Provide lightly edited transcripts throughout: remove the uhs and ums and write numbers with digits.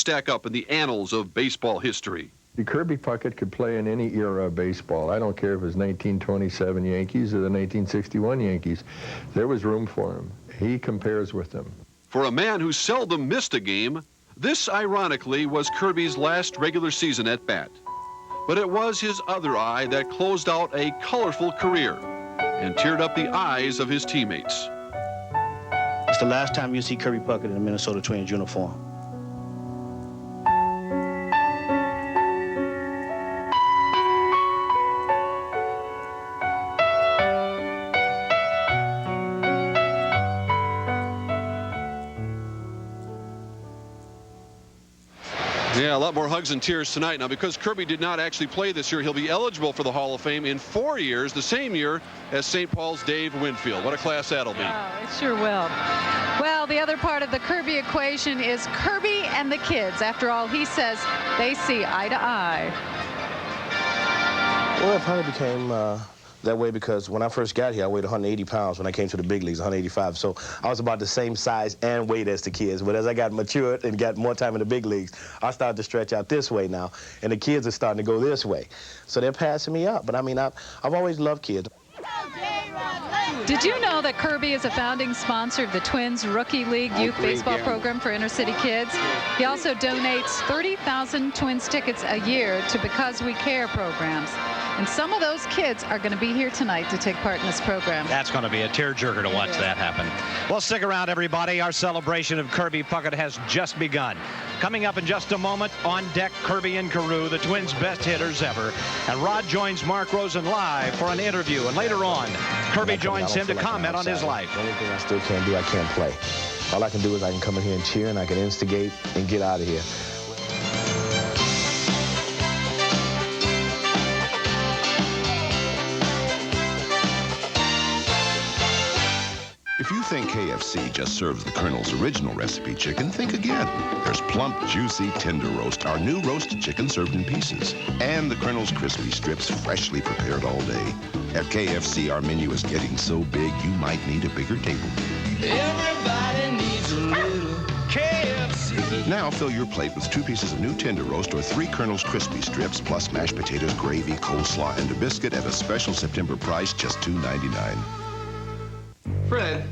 stack up in the annals of baseball history. Kirby Puckett could play in any era of baseball. I don't care if it was 1927 Yankees or the 1961 Yankees. There was room for him. He compares with them. For a man who seldom missed a game, this, ironically, was Kirby's last regular season at bat. But it was his other eye that closed out a colorful career and teared up the eyes of his teammates. It's the last time you see Kirby Puckett in a Minnesota Twins uniform. Yeah, a lot more hugs and tears tonight. Now, because Kirby did not actually play this year, he'll be eligible for the Hall of Fame in 4 years, the same year as St. Paul's Dave Winfield. What a class that'll be. Oh, it sure will. Well, the other part of the Kirby equation is Kirby and the kids. After all, he says they see eye to eye. Well, it probably became that way because when I first got here, I weighed 180 pounds. When I came to the big leagues, 185. So I was about the same size and weight as the kids. But as I got matured and got more time in the big leagues, I started to stretch out this way now. And the kids are starting to go this way. So they're passing me up. But I mean, I've always loved kids. Did you know that Kirby is a founding sponsor of the Twins Rookie League Youth Baseball Program for inner city kids? He also donates 30,000 Twins tickets a year to Because We Care programs. And some of those kids are going to be here tonight to take part in this program. That's going to be a tearjerker to watch that happen. Well, stick around, everybody. Our celebration of Kirby Puckett has just begun. Coming up in just a moment, on deck, Kirby and Carew, the Twins' best hitters ever. And Rod joins Mark Rosen live for an interview. And later on, Kirby joins him to comment on his life. The only thing I still can't do, I can't play. All I can do is I can come in here and cheer, and I can instigate and get out of here. If you think KFC just serves the Colonel's original recipe chicken, think again. There's plump, juicy, tender roast, our new roasted chicken served in pieces, and the Colonel's crispy strips freshly prepared all day. At KFC, our menu is getting so big, you might need a bigger table. Everybody needs a little KFC. Now fill your plate with 2 pieces of new tender roast or 3 Colonel's crispy strips, plus mashed potatoes, gravy, coleslaw, and a biscuit at a special September price, just $2.99. Fred,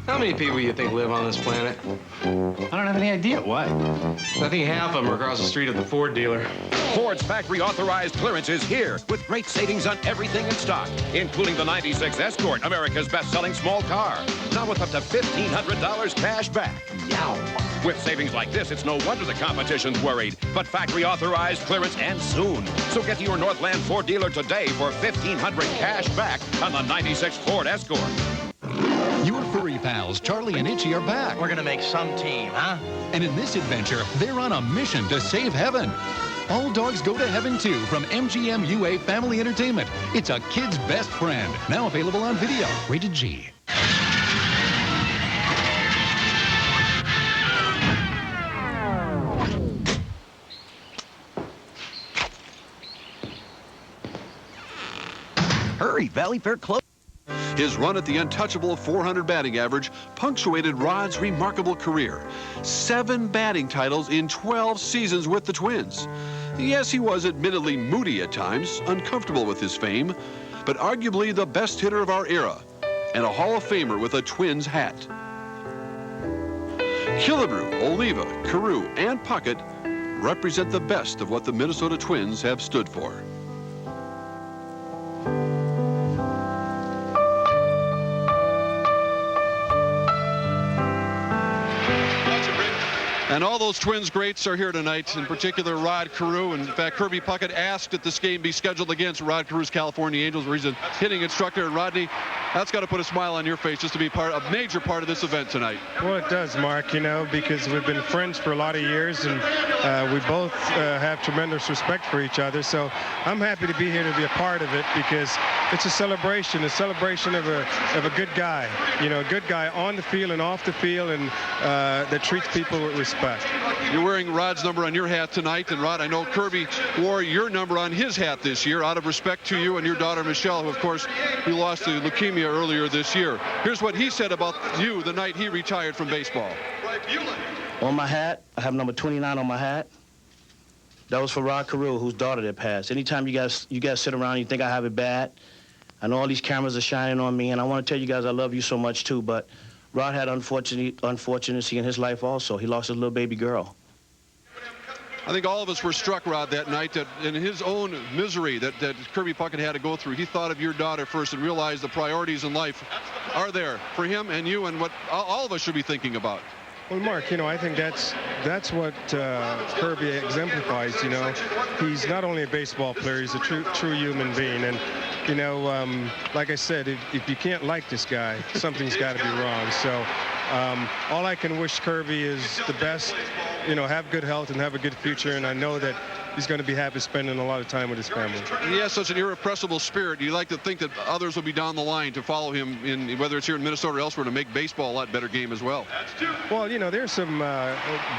how many people you think live on this planet? I don't have any idea. Why? I think half of them are across the street at the Ford dealer. Ford's factory-authorized clearance is here with great savings on everything in stock, including the 96 Escort, America's best-selling small car. Now with up to $1,500 cash back. Yow. With savings like this, it's no wonder the competition's worried. But factory-authorized clearance ends soon. So get to your Northland Ford dealer today for $1,500 cash back on the 96 Ford Escort. Your furry pals, Charlie and Itchy, are back. We're going to make some team, huh? And in this adventure, they're on a mission to save heaven. All Dogs Go to Heaven 2 from MGM UA Family Entertainment. It's a kid's best friend. Now available on video. Rated G. Hurry, Valley Fair close. His run at the untouchable 400 batting average punctuated Rod's remarkable career. 7 batting titles in 12 seasons with the Twins. Yes, he was admittedly moody at times, uncomfortable with his fame, but arguably the best hitter of our era, and a Hall of Famer with a Twins hat. Killebrew, Oliva, Carew, and Puckett represent the best of what the Minnesota Twins have stood for. And all those Twins greats are here tonight, in particular Rod Carew. And in fact, Kirby Puckett asked that this game be scheduled against Rod Carew's California Angels, where he's a hitting instructor. And Rodney, that's got to put a smile on your face just to be a major part of this event tonight. Well, it does, Mark, you know, because we've been friends for a lot of years, and we both have tremendous respect for each other. So I'm happy to be here to be a part of it, because it's a celebration of a good guy, you know, a good guy on the field and off the field, and that treats people with respect. You're wearing Rod's number on your hat tonight, and Rod, I know Kirby wore your number on his hat this year out of respect to you and your daughter Michelle, who of course we lost to leukemia earlier this year. Here's what he said about you the night he retired from baseball. On my hat, I have number 29 on my hat. That was for Rod Carew, whose daughter that passed. Anytime you guys sit around and you think I have it bad, I know all these cameras are shining on me, and I want to tell you guys I love you so much too, but Rod had unfortunacy in his life also. He lost his little baby girl. I think all of us were struck, Rod, that night that in his own misery that Kirby Puckett had to go through, he thought of your daughter first and realized the priorities in life are there for him and you and what all of us should be thinking about. Well, Mark, you know, I think that's what Kirby exemplifies. You know, he's not only a baseball player, he's a true human being. And, you know, like I said, if you can't like this guy, something's got to be wrong. So all I can wish Kirby is the best, you know, have good health and have a good future. And I know that he's going to be happy spending a lot of time with his family. He has such an irrepressible spirit. You like to think that others will be down the line to follow him, in whether it's here in Minnesota or elsewhere, to make baseball a lot better game as well. Well, you know, there's some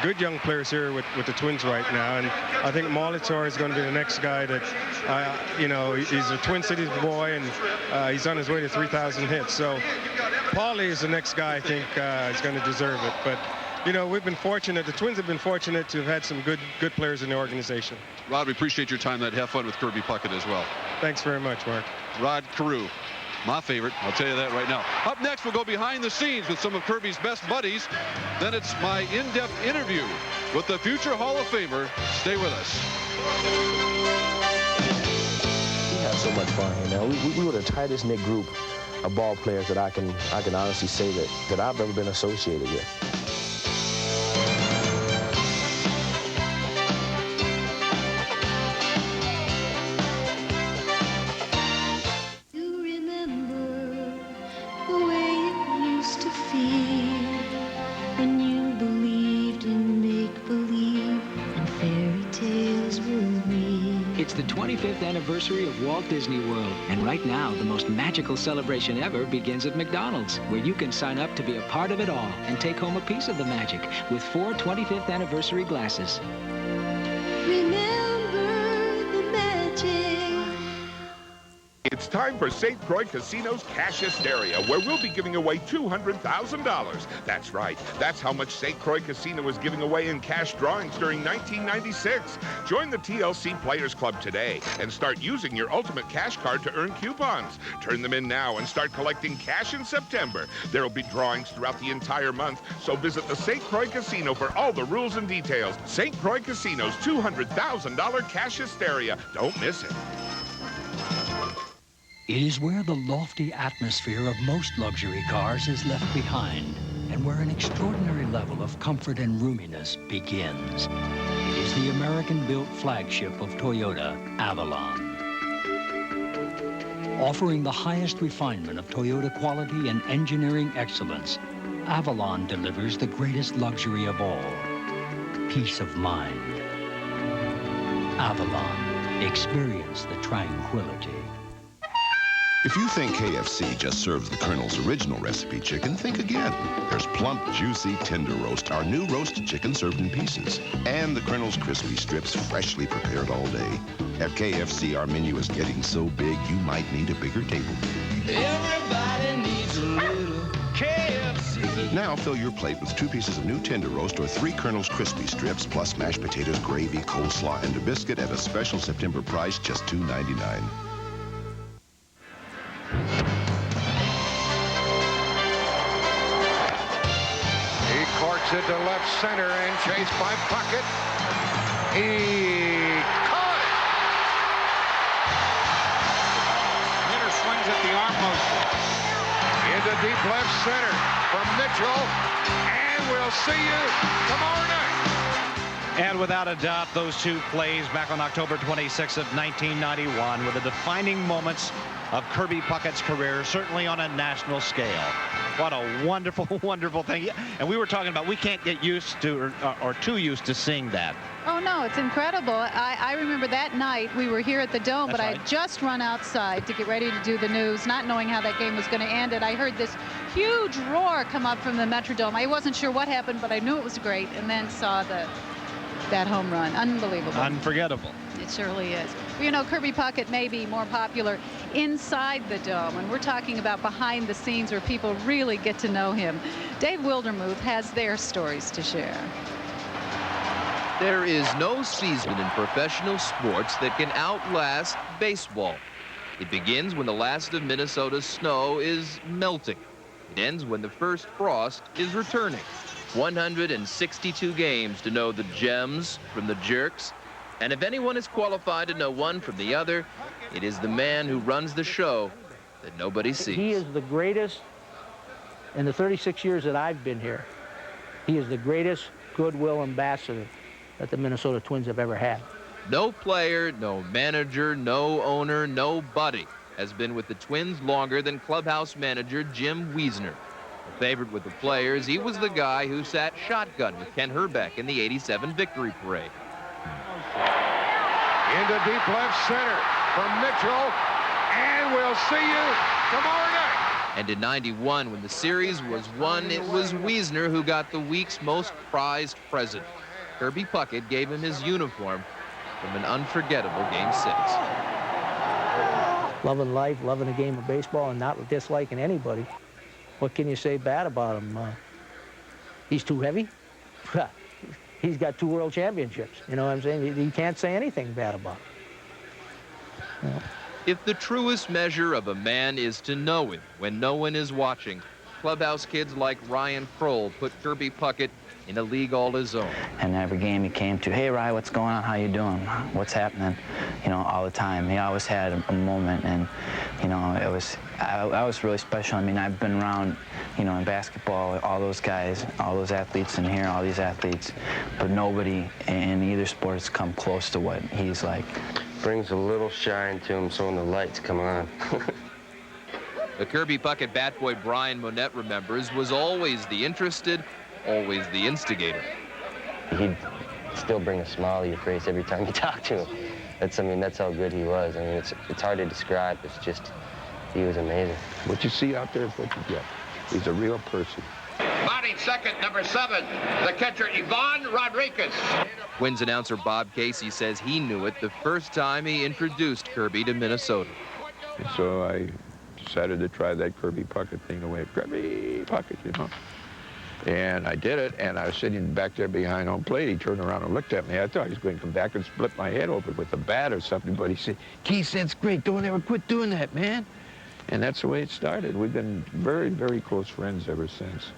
good young players here with the Twins right now, and I think Molitor is going to be the next guy that, you know, he's a Twin Cities boy, and he's on his way to 3,000 hits. So Paulie is the next guy I think is going to deserve it. But you know, we've been fortunate. The Twins have been fortunate to have had some good players in the organization. Rod, we appreciate your time tonight. Have fun with Kirby Puckett as well. Thanks very much, Mark. Rod Carew, my favorite. I'll tell you that right now. Up next, we'll go behind the scenes with some of Kirby's best buddies. Then it's my in-depth interview with the future Hall of Famer. Stay with us. We had so much fun here, man. We were the tightest knit group of ball players that I can honestly say that I've ever been associated with. It's the 25th anniversary of Walt Disney World, and right now the most magical celebration ever begins at McDonald's, where you can sign up to be a part of it all and take home a piece of the magic with 4 25th anniversary glasses. Remember the magic. It's time for St. Croix Casino's Cash Hysteria, where we'll be giving away $200,000. That's right. That's how much St. Croix Casino is giving away in cash drawings during 1996. Join the TLC Players Club today and start using your Ultimate Cash card to earn coupons. Turn them in now and start collecting cash in September. There will be drawings throughout the entire month, so visit the St. Croix Casino for all the rules and details. St. Croix Casino's $200,000 Cash Hysteria. Don't miss it. It is where the lofty atmosphere of most luxury cars is left behind, and where an extraordinary level of comfort and roominess begins. It is the American-built flagship of Toyota, Avalon. Offering the highest refinement of Toyota quality and engineering excellence, Avalon delivers the greatest luxury of all, peace of mind. Avalon, experience the tranquility. If you think KFC just serves the Colonel's original recipe chicken, think again. There's plump, juicy, tender roast, our new roasted chicken served in pieces, and the Colonel's crispy strips freshly prepared all day. At KFC, our menu is getting so big, you might need a bigger table. Everybody needs a little KFC. Now fill your plate with 2 pieces of new tender roast or 3 Colonel's crispy strips, plus mashed potatoes, gravy, coleslaw, and a biscuit at a special September price, just $2.99. He corks it to left center and chased by Puckett. He caught it! Hitter swings at the arm motion. Into deep left center from Mitchell. And we'll see you tomorrow night. And without a doubt, those two plays back on October 26th of 1991 were the defining moments of Kirby Puckett's career, certainly on a national scale. What a wonderful, wonderful thing. And we were talking about we can't get used to or too used to seeing that. Oh, no, it's incredible. I remember that night we were here at the Dome, but I had just run outside to get ready to do the news, not knowing how that game was going to end. And I heard this huge roar come up from the Metrodome. I wasn't sure what happened, but I knew it was great, and then saw that home run. Unbelievable. Unforgettable. It surely is. You know, Kirby Puckett may be more popular inside the Dome, and we're talking about behind the scenes where people really get to know him. Dave Wildermuth has their stories to share. There is no season in professional sports that can outlast baseball. It begins when the last of Minnesota's snow is melting. It ends when the first frost is returning. 162 games to know the gems from the jerks. And if anyone is qualified to know one from the other, it is the man who runs the show that nobody sees. He is the greatest, in the 36 years that I've been here, he is the greatest goodwill ambassador that the Minnesota Twins have ever had. No player, no manager, no owner, nobody has been with the Twins longer than clubhouse manager Jim Wiesner. A favorite with the players, he was the guy who sat shotgun with Ken Herbeck in the '87 Victory Parade. Into deep left center from Mitchell, and we'll see you tomorrow night. And in '91, when the series was won, it was Wiesner who got the week's most prized present. Kirby Puckett gave him his uniform from an unforgettable Game 6. Loving life, loving the game of baseball, and not disliking anybody. What can you say bad about him? He's too heavy? He's got 2 world championships. You know what I'm saying? You can't say anything bad about him. You know? If the truest measure of a man is to know him when no one is watching, clubhouse kids like Ryan Kroll put Kirby Puckett in a league all his own. And every game he came to, hey, Ryan, what's going on? How you doing? What's happening? You know, all the time. He always had a moment, and, you know, I was really special. I mean, I've been around, you know, in basketball, all those guys, all those athletes in here, all these athletes, but nobody in either sport has come close to what he's like. Brings a little shine to him so when the lights come on. The Kirby Puckett bat boy Brian Monette remembers was always the interested, always the instigator. He'd still bring a smile to your face every time you talk to him. That's how good he was. I mean, it's hard to describe. It's just, he was amazing. What you see out there is what you get. He's a real person. Batting second, number 7, the catcher, Ivan Rodriguez. Twins announcer Bob Casey says he knew it the first time he introduced Kirby to Minnesota. And so I decided to try that Kirby Puckett thing away. Kirby Puckett, you know. And I did it, and I was sitting back there behind home plate. He turned around and looked at me. I thought he was going to come back and split my head open with a bat or something, but he said, Keith, that's great. Don't ever quit doing that, man. And that's the way it started. We've been very, very close friends ever since.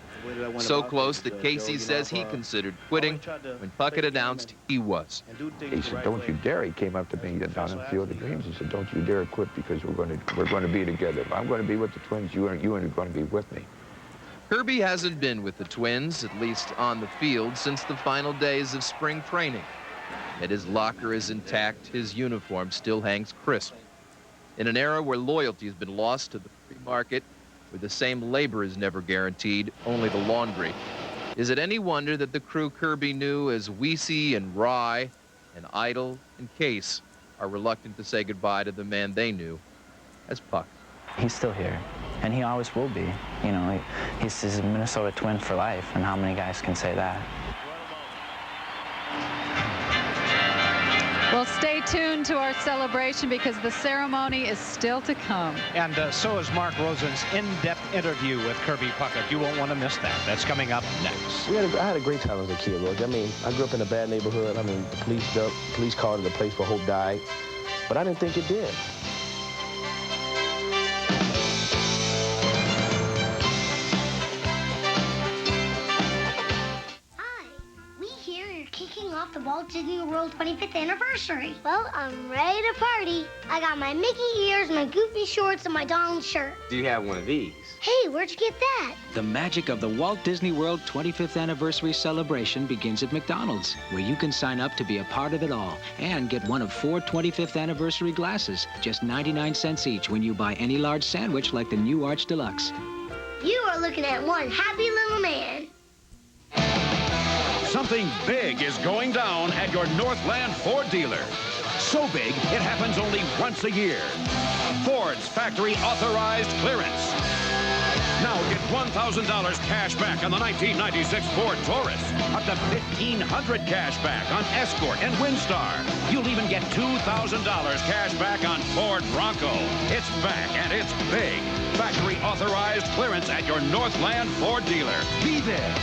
So close that Casey says he considered quitting when Puckett announced he was. He said, don't you dare. He came up to me down in Field of Dreams. He said, don't you dare quit because we're going to be together. If I'm going to be with the Twins, you are going to be with me. Kirby hasn't been with the Twins, at least on the field, since the final days of spring training. Yet his locker is intact, his uniform still hangs crisp. In an era where loyalty has been lost to the free market, where the same labor is never guaranteed, only the laundry, is it any wonder that the crew Kirby knew as Weesey and Rye and Idle and Case are reluctant to say goodbye to the man they knew as Puck? He's still here, and he always will be. You know, he's a Minnesota Twin for life, and how many guys can say that? Well, stay tuned to our celebration because the ceremony is still to come. And so is Mark Rosen's in-depth interview with Kirby Puckett. You won't want to miss that. That's coming up next. I had a great time as a kid, Roger. I mean, I grew up in a bad neighborhood. I mean, the police called it the place where hope died, but I didn't think it did. The Walt Disney World 25th anniversary. Well, I'm ready to party. I got my Mickey ears, my Goofy shorts, and my Donald shirt. Do you have one of these? Hey, where'd you get that? The magic of the Walt Disney World 25th anniversary celebration begins at McDonald's, where you can sign up to be a part of it all and get one of 4 25th anniversary glasses, just 99 cents each when you buy any large sandwich like the new Arch Deluxe. You are looking at one happy little man. Something big is going down at your Northland Ford dealer. So big, it happens only once a year. Ford's factory authorized clearance. Now get $1,000 cash back on the 1996 Ford Taurus. Up to $1,500 cash back on Escort and Windstar. You'll even get $2,000 cash back on Ford Bronco. It's back and it's big. Factory authorized clearance at your Northland Ford dealer. Be there.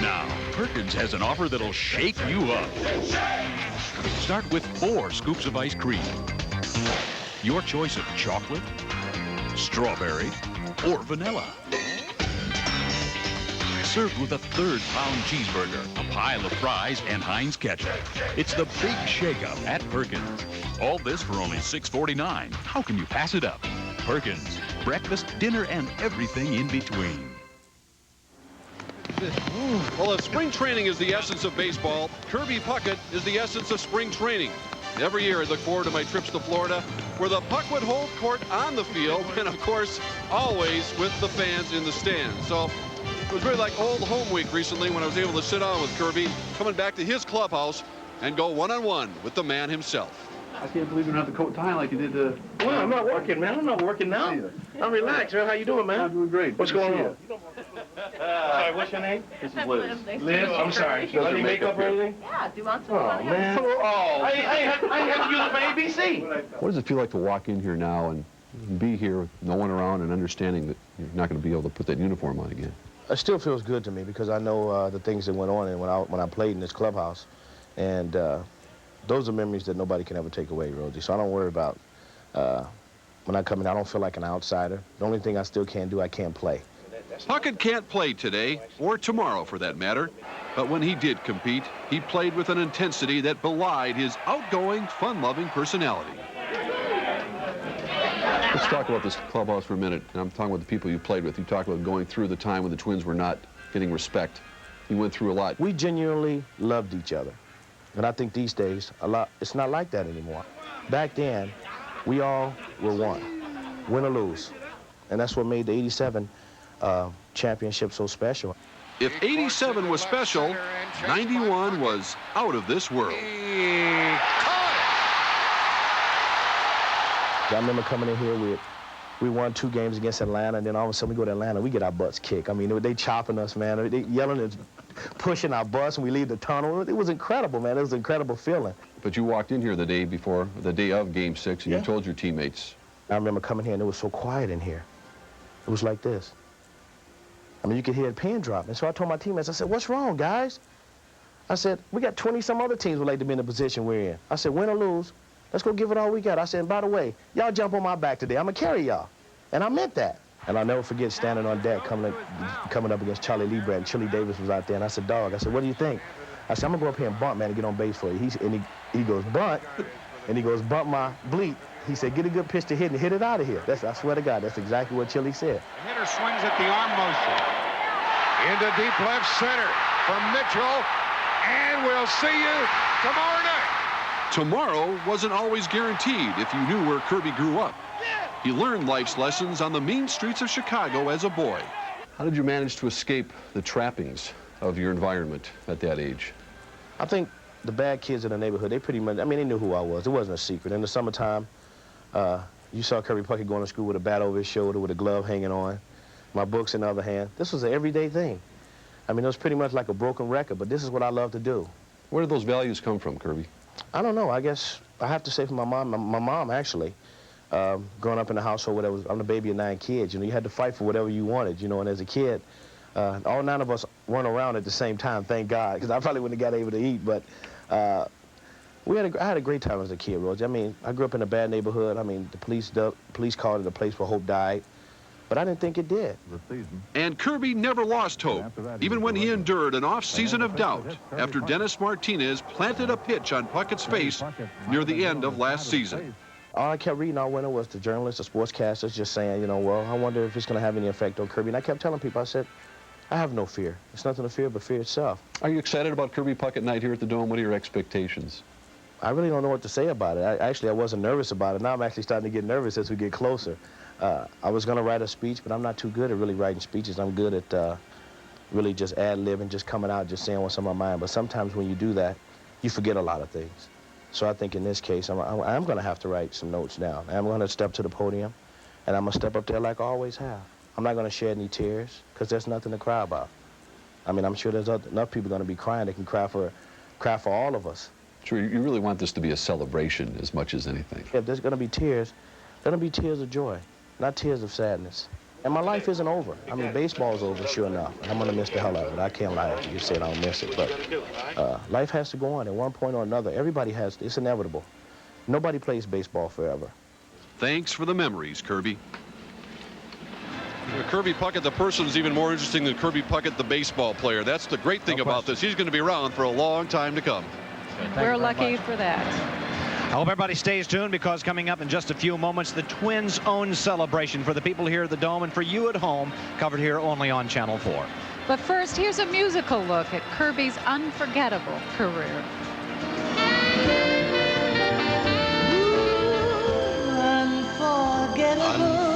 Now, Perkins has an offer that'll shake you up. Start with 4 scoops of ice cream. Your choice of chocolate, strawberry, or vanilla. Served with a 3rd-pound cheeseburger, a pile of fries, and Heinz ketchup. It's the big shake-up at Perkins. All this for only $6.49. How can you pass it up? Perkins, breakfast, dinner, and everything in between. Well, if spring training is the essence of baseball, Kirby Puckett is the essence of spring training. Every year I look forward to my trips to Florida, where the puck would hold court on the field, and of course, always with the fans in the stands. So it was really like old home week recently when I was able to sit down with Kirby, coming back to his clubhouse and go one-on-one with the man himself. I can't believe you don't have the coat tie like you did to... Well, I'm not working, man. I'm not working now. I'm relaxed, man. How you doing, man? I'm doing great. What's going on? Sorry, what's your name? This is Liz. Liz, I'm sorry. Any makeup or anything? Yeah, do you want some? Oh, man. Oh, I have to use it for ABC. What does it feel like to walk in here now and be here with no one around and understanding that you're not going to be able to put that uniform on again? It still feels good to me because I know the things that went on and when I played in this clubhouse. And those are memories that nobody can ever take away, Rosie. So I don't worry about when I come in, I don't feel like an outsider. The only thing I still can't do, I can't play. Puckett can't play today, or tomorrow for that matter, but when he did compete, he played with an intensity that belied his outgoing, fun-loving personality. Let's talk about this clubhouse for a minute, and I'm talking about the people you played with. You talked about going through the time when the Twins were not getting respect. You went through a lot. We genuinely loved each other, and I think these days, it's not like that anymore. Back then, we all were one, win or lose, and that's what made the '87 championship so special. If '87 was special, '91 was out of this world. I remember coming in here, we won 2 games against Atlanta, and then all of a sudden we go to Atlanta, we get our butts kicked. I mean, they chopping us, man. They yelling and pushing our bus, and we leave the tunnel. It was incredible, man. It was an incredible feeling. But you walked in here the day before, the day of Game 6, and you told your teammates. I remember coming here, and it was so quiet in here. It was like this. I mean, you could hear a pin drop. And so I told my teammates, I said, what's wrong, guys? I said, we got 20-some other teams would like to be in the position we're in. I said, win or lose, let's go give it all we got. I said, and by the way, y'all jump on my back today. I'm going to carry y'all. And I meant that. And I'll never forget standing on deck coming up against Charlie Liebrand. And Chili Davis was out there. And I said, dog, I said, what do you think? I said, I'm going to go up here and bunt, man, and get on base for you. He goes, bunt. And he goes, bunt my bleep. He said, get a good pitch to hit and hit it out of here. I swear to God, that's exactly what Chili said. The hitter swings at the arm motion. Into deep left center from Mitchell. And we'll see you tomorrow night. Tomorrow wasn't always guaranteed if you knew where Kirby grew up. He learned life's lessons on the mean streets of Chicago as a boy. How did you manage to escape the trappings of your environment at that age? I think the bad kids in the neighborhood, they pretty much, I mean, they knew who I was. It wasn't a secret. In the summertime, you saw Kirby Puckett going to school with a bat over his shoulder with a glove hanging on, my books in the other hand. This was an everyday thing. I mean, it was pretty much like a broken record, but this is what I love to do. Where did those values come from, Kirby? I don't know. I guess I have to say from my mom. My mom, actually, growing up in a household where I'm the baby of 9 kids. You know, you had to fight for whatever you wanted, you know, and as a kid, all 9 of us weren't around at the same time, thank God, because I probably wouldn't have got able to eat, but I had a great time as a kid, Roger. I mean, I grew up in a bad neighborhood. I mean, the police called it a place where hope died, but I didn't think it did. And Kirby never lost hope, even when he endured an off-season of doubt after Dennis Martinez planted a pitch on Puckett's face near the end of last season. All I kept reading all winter was the journalists, the sportscasters just saying, you know, well, I wonder if it's going to have any effect on Kirby. And I kept telling people, I said, I have no fear. It's nothing to fear but fear itself. Are you excited about Kirby Puckett night here at the Dome? What are your expectations? I really don't know what to say about it. I wasn't nervous about it. Now I'm actually starting to get nervous as we get closer. I was going to write a speech, but I'm not too good at really writing speeches. I'm good at really just ad-libbing, just coming out, just saying what's on my mind. But sometimes when you do that, you forget a lot of things. So I think in this case, I'm going to have to write some notes down. I'm going to step to the podium, and I'm going to step up there like I always have. I'm not going to shed any tears, because there's nothing to cry about. I mean, I'm sure there's enough people going to be crying that can cry for all of us. Sure, you really want this to be a celebration as much as anything. If there's going to be tears, there's going to be tears of joy, not tears of sadness. And my life isn't over. I mean, baseball's over, sure enough. And I'm going to miss the hell out of it. I can't lie to you. You said I don't miss it. But life has to go on at one point or another. Everybody has to. It's inevitable. Nobody plays baseball forever. Thanks for the memories, Kirby. Kirby Puckett, the person, is even more interesting than Kirby Puckett, the baseball player. That's the great thing about this. He's going to be around for a long time to come. We're lucky for that. I hope everybody stays tuned, because coming up in just a few moments, the Twins' own celebration for the people here at the Dome and for you at home, covered here only on Channel 4. But first, here's a musical look at Kirby's unforgettable career. Unforgettable.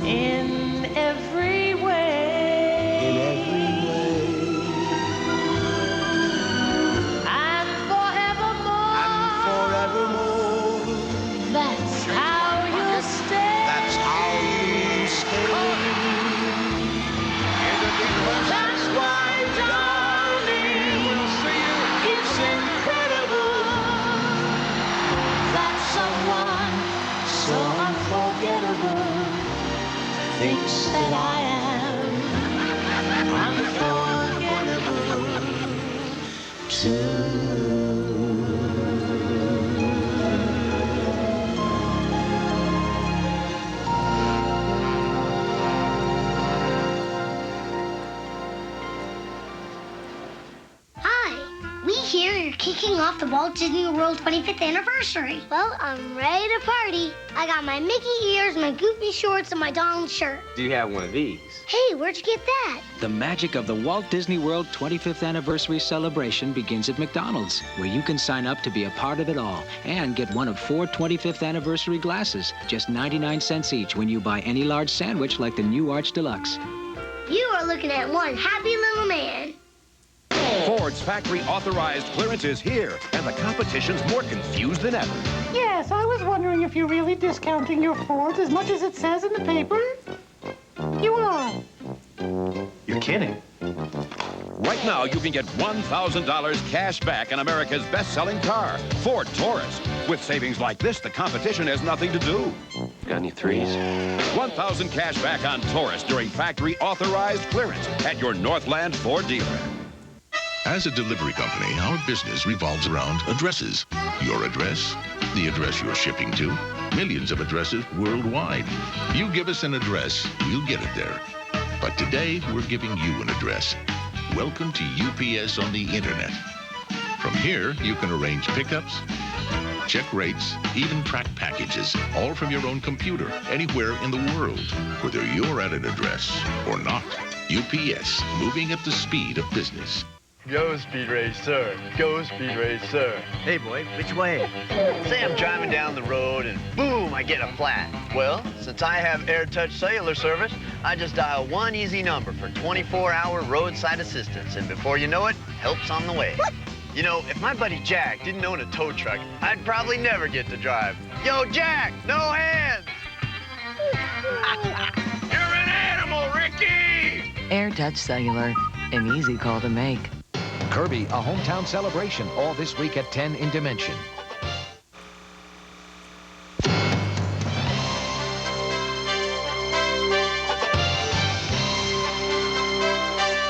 In every way. In every way. And forevermore. And forevermore. That's how you'll stay. That's how you stay. That's why, darling, we'll see you. It's incredible that someone so unforgettable thinks that I am unforgettable too. Hi, we hear you're kicking off the Walt Disney World 25th anniversary. Well, I'm ready to party. I got my Mickey ears, my Goofy shorts, and my Donald shirt. Do you have one of these? Hey, where'd you get that? The magic of the Walt Disney World 25th Anniversary celebration begins at McDonald's, where you can sign up to be a part of it all and get one of 4 25th anniversary glasses, just 99 cents each when you buy any large sandwich like the new Arch Deluxe. You are looking at one happy little man. Ford's factory-authorized clearance is here, and the competition's more confused than ever. Yes, I was wondering if you're really discounting your Fords as much as it says in the paper. You are. You're kidding. Right now, you can get $1,000 cash back on America's best-selling car, Ford Taurus. With savings like this, the competition has nothing to do. Got any threes? 1,000 cash back on Taurus during factory-authorized clearance at your Northland Ford dealer. As a delivery company, our business revolves around addresses. Your address, the address you're shipping to, millions of addresses worldwide. You give us an address, we'll get it there. But today, we're giving you an address. Welcome to UPS on the Internet. From here, you can arrange pickups, check rates, even track packages, all from your own computer, anywhere in the world, whether you're at an address or not. UPS, moving at the speed of business. Go, Speed Racer. Go, Speed Racer. Hey, boy, which way? Say I'm driving down the road and boom, I get a flat. Well, since I have AirTouch cellular service, I just dial one easy number for 24-hour roadside assistance. And before you know it, help's on the way. You know, if my buddy Jack didn't own a tow truck, I'd probably never get to drive. Yo, Jack, no hands! You're an animal, Ricky! AirTouch Cellular, an easy call to make. Kirby, a hometown celebration, all this week at 10 in Dimension.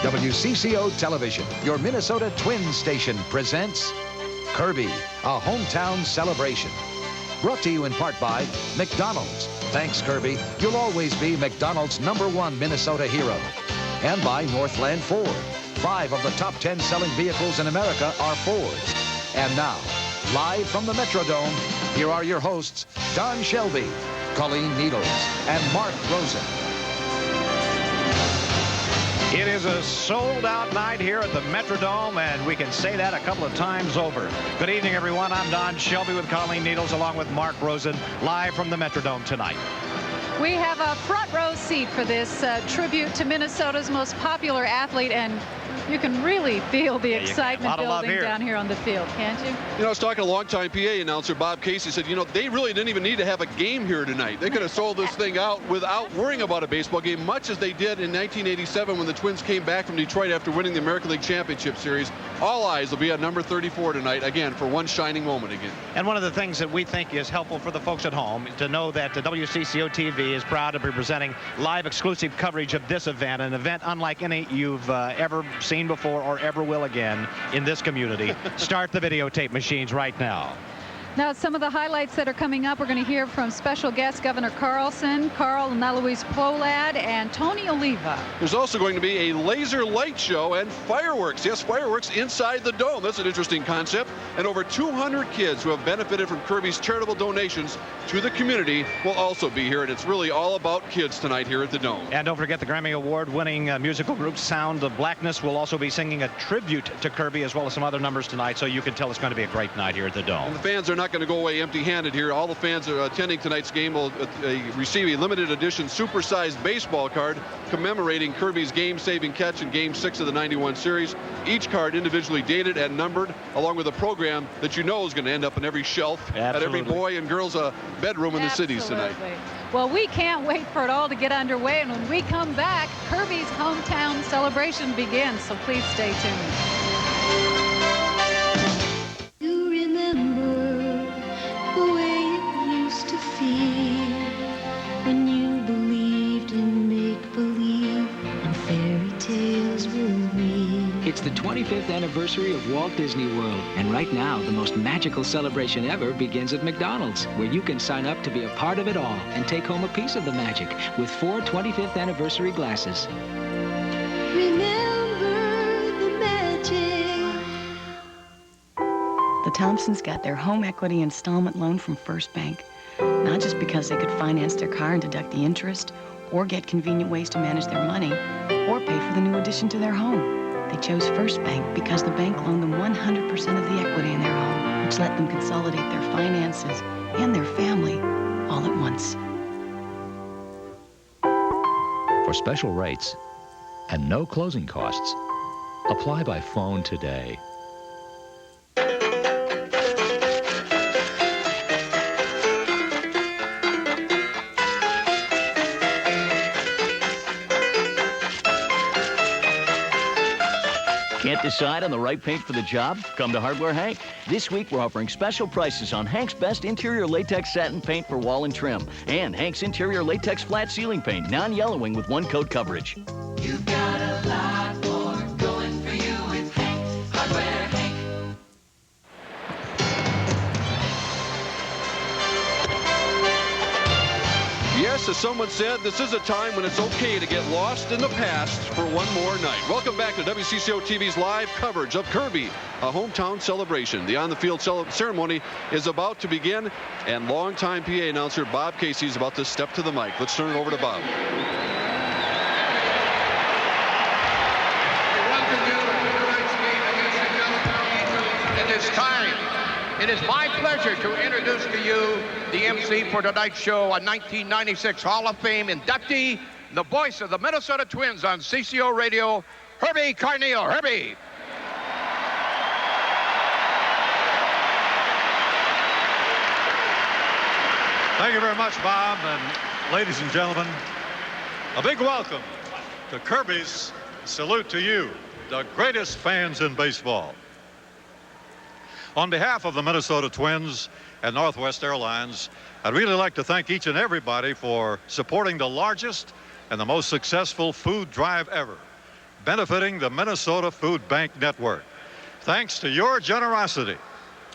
WCCO Television, your Minnesota Twins station, presents Kirby, a hometown celebration. Brought to you in part by McDonald's. Thanks, Kirby. You'll always be McDonald's #1 Minnesota hero. And by Northland Ford. 5 of the top 10 selling vehicles in America are Fords. And now, live from the Metrodome, here are your hosts, Don Shelby, Colleen Needles, and Mark Rosen. It is a sold-out night here at the Metrodome, and we can say that a couple of times over. Good evening, everyone. I'm Don Shelby with Colleen Needles, along with Mark Rosen, live from the Metrodome tonight. We have a front row seat for this tribute to Minnesota's most popular athlete, and You can really feel the Yeah, you can. excitement A lot of love building here. down here on the field, can't you? You know, I was talking to longtime PA announcer Bob Casey. Said, you know, they really didn't even need to have a game here tonight. They could have sold this thing out without worrying about a baseball game, much as they did in 1987 when the Twins came back from Detroit after winning the American League Championship Series. All eyes will be on number 34 tonight, again, for one shining moment again. And one of the things that we think is helpful for the folks at home to know that the WCCO TV is proud to be presenting live exclusive coverage of this event, an event unlike any you've ever seen before or ever will again in this community. Start the videotape machines right now. Now, some of the highlights that are coming up, we're going to hear from special guest Governor Carlson, Carl and Eloise Polad, and Tony Oliva. There's also going to be a laser light show and fireworks. Yes, fireworks inside the dome. That's an interesting concept. And over 200 kids who have benefited from Kirby's charitable donations to the community will also be here. And it's really all about kids tonight here at the Dome. And don't forget the Grammy Award-winning musical group Sound of Blackness will also be singing a tribute to Kirby, as well as some other numbers tonight. So you can tell it's going to be a great night here at the Dome. And the fans are not going to go away empty-handed here. All the fans are attending tonight's game will receive a limited edition supersized baseball card commemorating Kirby's game-saving catch in Game 6 of the '91 series. Each card individually dated and numbered, along with a program that you know is going to end up in every shelf at every boy and girl's bedroom in the cities tonight. Well, we can't wait for it all to get underway, and when we come back, Kirby's hometown celebration begins, so please stay tuned. You remember the way it used to feel when you believed in make-believe and fairy tales were real. It's the 25th anniversary of Walt Disney World, and right now, the most magical celebration ever begins at McDonald's, where you can sign up to be a part of it all and take home a piece of the magic with 4 25th anniversary glasses. Remember the magic. The Thompsons got their home equity installment loan from First Bank, not just because they could finance their car and deduct the interest, or get convenient ways to manage their money, or pay for the new addition to their home. They chose First Bank because the bank loaned them 100% of the equity in their home, which let them consolidate their finances and their family all at once. For special rates and no closing costs, apply by phone today. Can't decide on the right paint for the job? Come to Hardware Hank. This week we're offering special prices on Hank's best interior latex satin paint for wall and trim, and Hank's interior latex flat ceiling paint, non-yellowing with 1-coat coverage. You've got a lot more going for you with Hank, Hardware Hank. Yes, as someone said, this is a time when it's okay to get lost in the past for one more night. Welcome back to WCCO TV's live coverage of Kirby, a hometown celebration. The on-the-field ceremony is about to begin, and longtime PA announcer Bob Casey is about to step to the mic. Let's turn it over to Bob. It is time. It is my pleasure to introduce to you the MC for tonight's show, a 1996 Hall of Fame inductee, the voice of the Minnesota Twins on CCO Radio, Herbie Carneal. Herbie. Thank you very much, Bob, and ladies and gentlemen, a big welcome to Kirby's salute to you, the greatest fans in baseball. On behalf of the Minnesota Twins and Northwest Airlines, I'd really like to thank each and everybody for supporting the largest and the most successful food drive ever, benefiting the Minnesota Food Bank Network. Thanks to your generosity,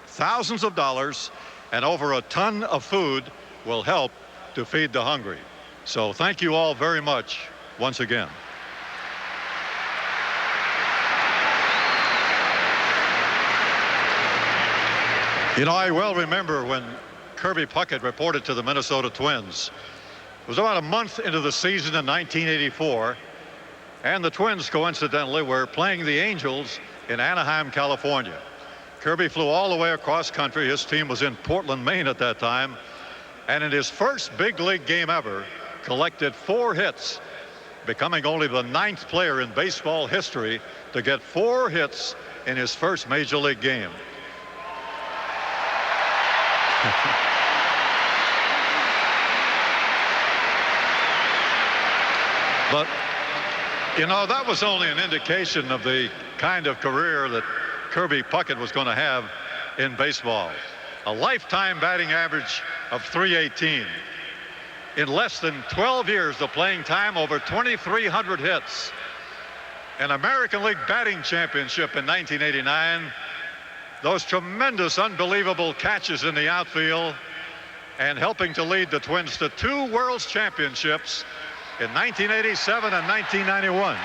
thousands of dollars and over a ton of food will help to feed the hungry. So thank you all very much once again. You know, I well remember when Kirby Puckett reported to the Minnesota Twins. It was about a month into the season in 1984, and the Twins, coincidentally, were playing the Angels in Anaheim, California. Kirby flew all the way across country. His team was in Portland, Maine at that time, and in his first big league game ever, collected 4 hits becoming only the 9th player in baseball history to get 4 hits in his first major league game. But, you know, that was only an indication of the kind of career that Kirby Puckett was going to have in baseball. A lifetime batting average of .318. In less than 12 years of playing time, over 2,300 hits. An American League batting championship in 1989. Those tremendous, unbelievable catches in the outfield, and helping to lead the Twins to 2 World Championships in 1987 and 1991.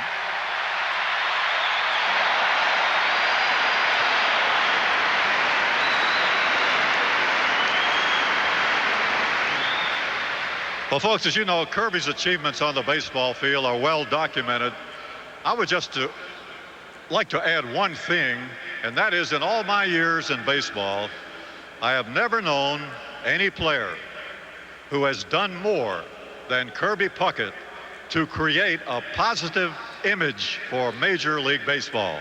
Well, folks, as you know, Kirby's achievements on the baseball field are well documented. I would just like to add one thing, and that is, in all my years in baseball, I have never known any player who has done more than Kirby Puckett to create a positive image for Major League Baseball.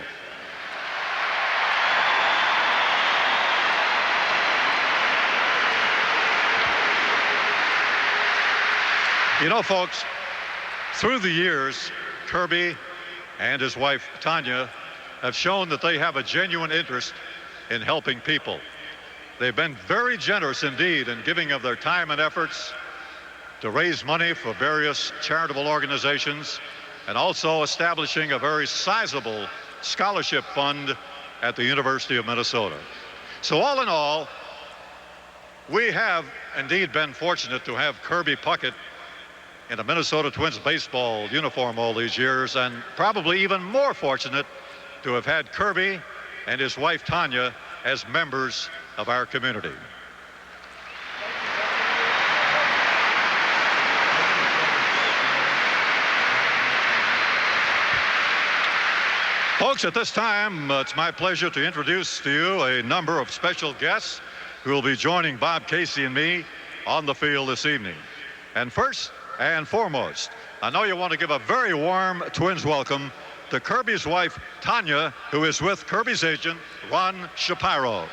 You know, folks, through the years, Kirby and his wife, Tanya, have shown that they have a genuine interest in helping people. They've been very generous indeed in giving of their time and efforts to raise money for various charitable organizations, and also establishing a very sizable scholarship fund at the University of Minnesota. So all in all, we have indeed been fortunate to have Kirby Puckett in a Minnesota Twins baseball uniform all these years, and probably even more fortunate to have had Kirby and his wife Tanya as members of our community. Folks, at this time, it's my pleasure to introduce to you a number of special guests who will be joining Bob Casey and me on the field this evening. And first and foremost, I know you want to give a very warm Twins welcome to Kirby's wife, Tanya, who is with Kirby's agent, Ron Shapiro.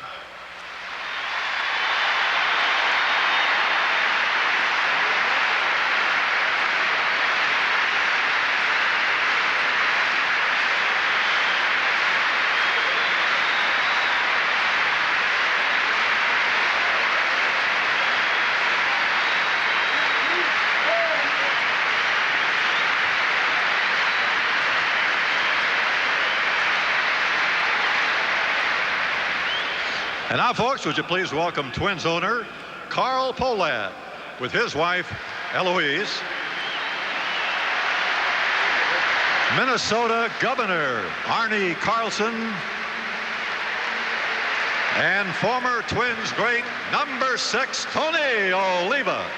And now, folks, would you please welcome Twins owner Carl Pohlad with his wife, Eloise. Minnesota Governor Arnie Carlson. And former Twins great number 6, Tony Oliva.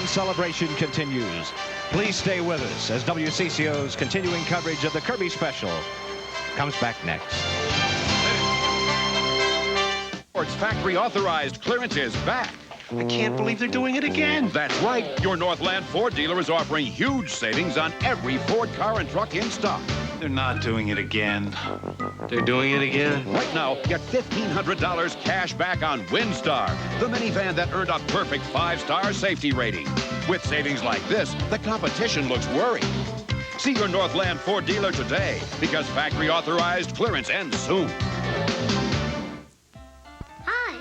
Celebration continues. Please stay with us as WCCO's continuing coverage of the Kirby Special comes back next. Sports Factory authorized clearance is back. I can't believe they're doing it again. That's right. Your Northland Ford dealer is offering huge savings on every Ford car and truck in stock. They're not doing it again. They're doing it again. Right now, get $1,500 cash back on Windstar, the minivan that earned a perfect 5-star safety rating. With savings like this, the competition looks worried. See your Northland Ford dealer today, because factory authorized clearance ends soon. Hi,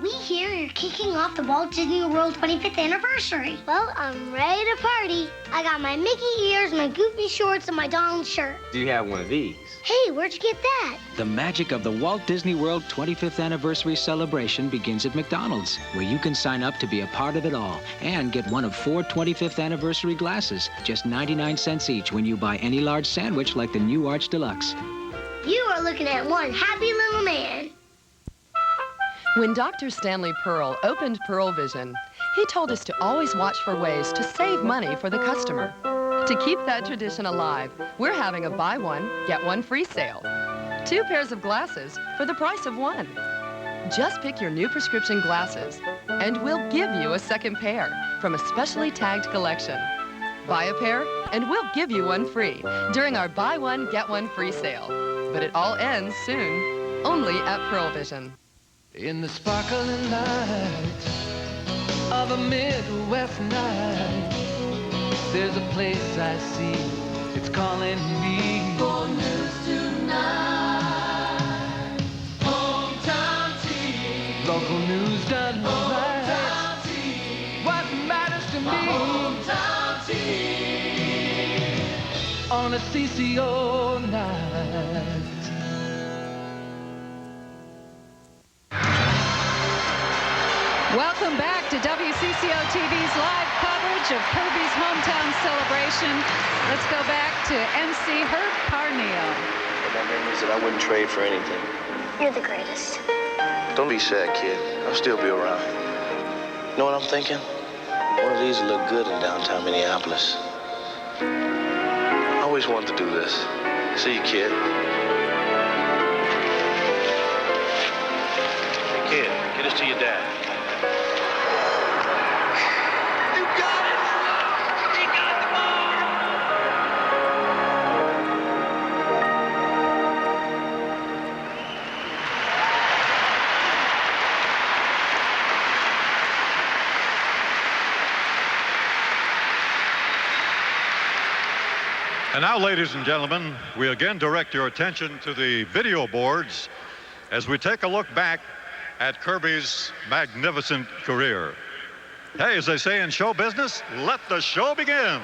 we hear you're kicking off the Walt Disney World 25th anniversary. Well, I'm ready to party. I got my Mickey ears, my Goofy shorts, and my Donald shirt. Do you have one of these? Hey, where'd you get that? The magic of the Walt Disney World 25th anniversary celebration begins at McDonald's, where you can sign up to be a part of it all and get one of 4 25th anniversary glasses, just 99 cents each when you buy any large sandwich like the new Arch Deluxe. You are looking at one happy little man. When Dr. Stanley Pearl opened Pearl Vision, he told us to always watch for ways to save money for the customer. To keep that tradition alive, we're having a buy one, get one free sale. 2 pairs of glasses for the price of 1. Just pick your new prescription glasses, and we'll give you a second pair from a specially tagged collection. Buy a pair, and we'll give you one free during our buy one, get one free sale. But it all ends soon, only at Pearl Vision. In the sparkling light of a Midwest night, there's a place I see, it's calling me. For news tonight, hometown team. Local news done right, what matters to me. Hometown team. On a CCO night. Welcome back to WCCO TV's live coverage of Kirby's hometown celebration. Let's go back to MC Herb Carneal. That memories that I wouldn't trade for anything. You're the greatest. Don't be sad, kid. I'll still be around. You know what I'm thinking? One of these will look good in downtown Minneapolis. I always wanted to do this. See you, kid. Hey, kid, get this to your dad. And now, ladies and gentlemen, we again direct your attention to the video boards as we take a look back at Kirby's magnificent career. Hey, as they say in show business, let the show begin.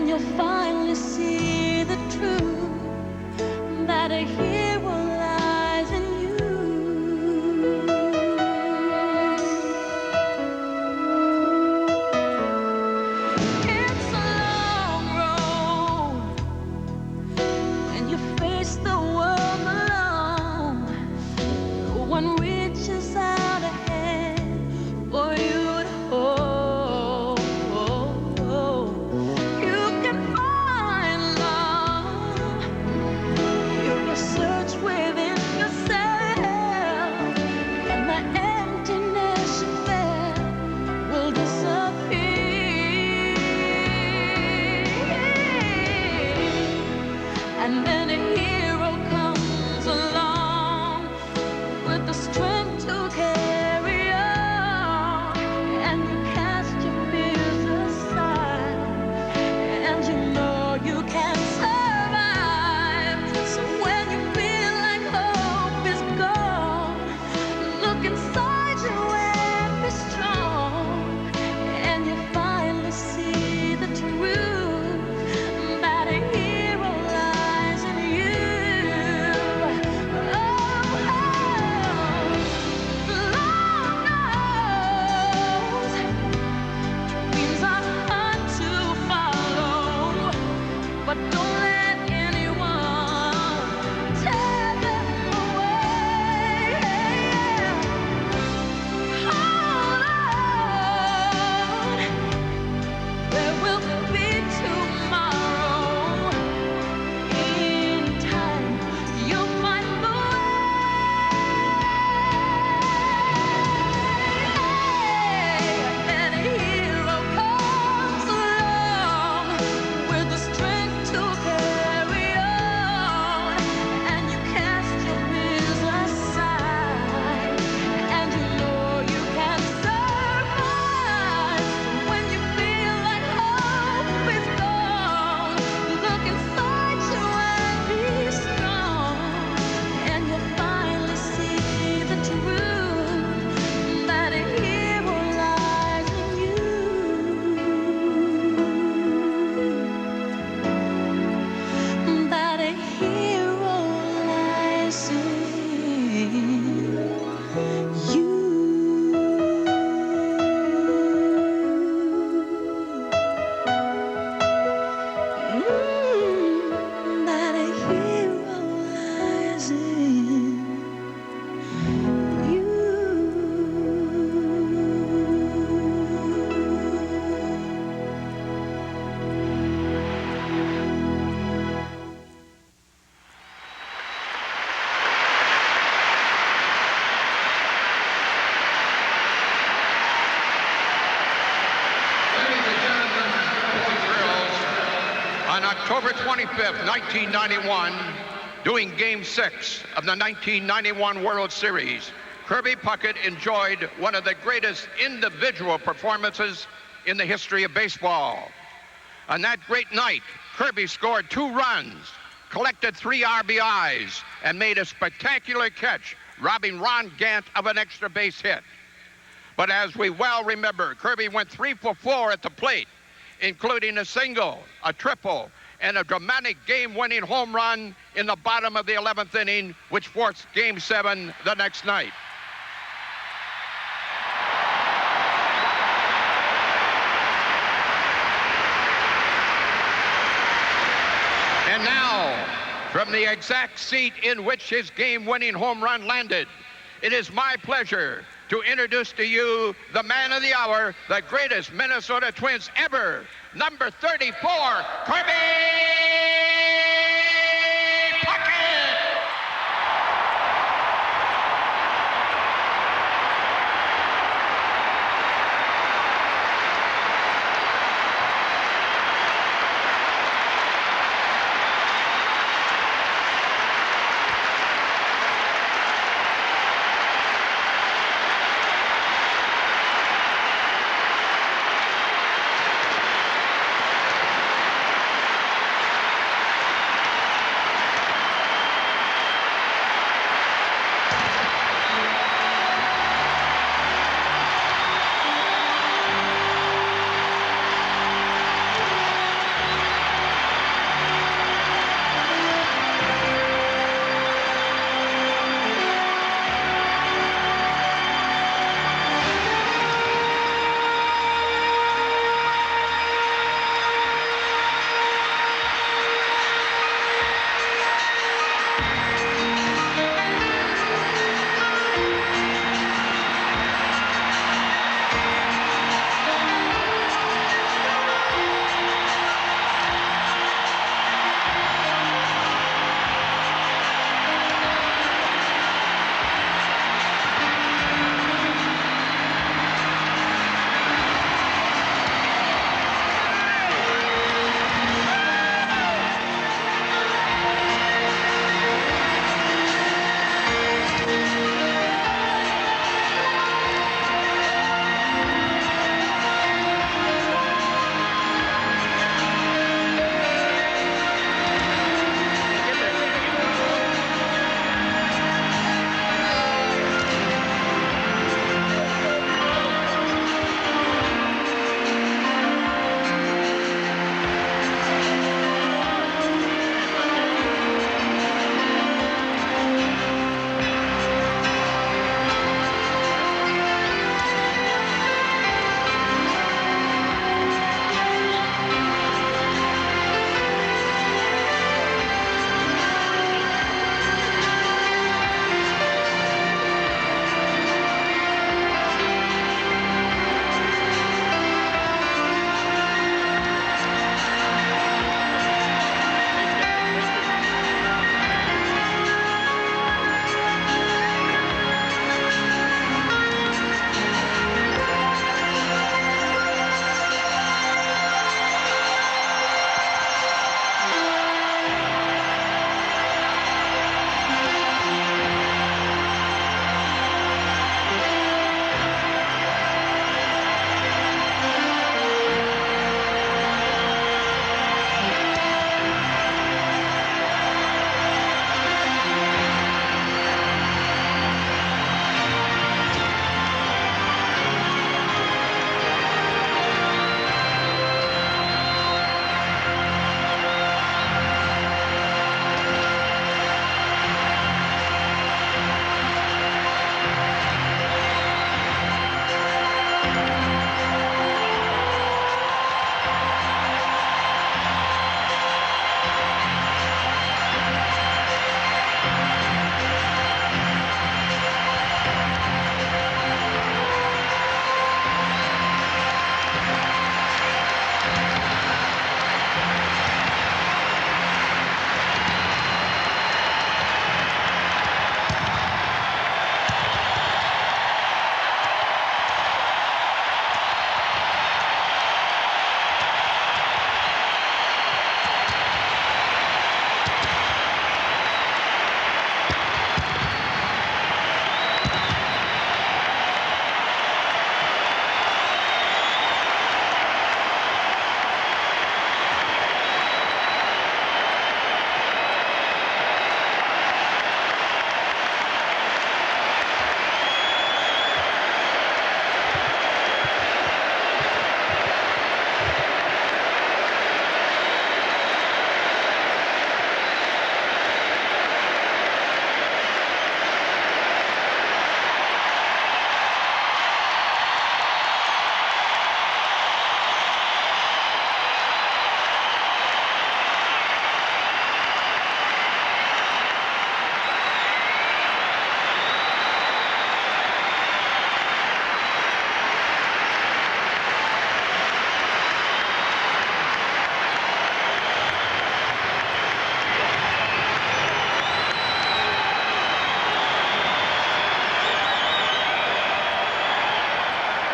You'll find the strength to carry on, and you cast your fears aside, and you know you can survive. So when you feel like hope is gone, look inside you and be strong, and you finally see the truth, that a hero lies in you. Dreams are hard to follow, but don't let anyone tear them away. Hold on, there will be tomorrow. In time, you'll find the and a hero comes along with the strength to carry on, and you cast your fears aside, and you know you can survive. When you feel like hope is gone, look inside you and be strong, and you'll finally see the truth, that a hero lies in you. That a hero lies in you. That a hero lies in you. On October 25th, 1991, doing Game 6 of the 1991 World Series, Kirby Puckett enjoyed one of the greatest individual performances in the history of baseball. On that great night, Kirby scored 2 runs, collected 3 RBIs, and made a spectacular catch, robbing Ron Gant of an extra base hit. But as we well remember, Kirby went 3 for 4 at the plate, including a single, a triple, and a dramatic game-winning home run in the bottom of the 11th inning, which forced Game 7 the next night. And now, from the exact seat in which his game-winning home run landed, it is my pleasure to introduce to you the man of the hour, the greatest Minnesota Twins ever, number 34, Kirby Puckett.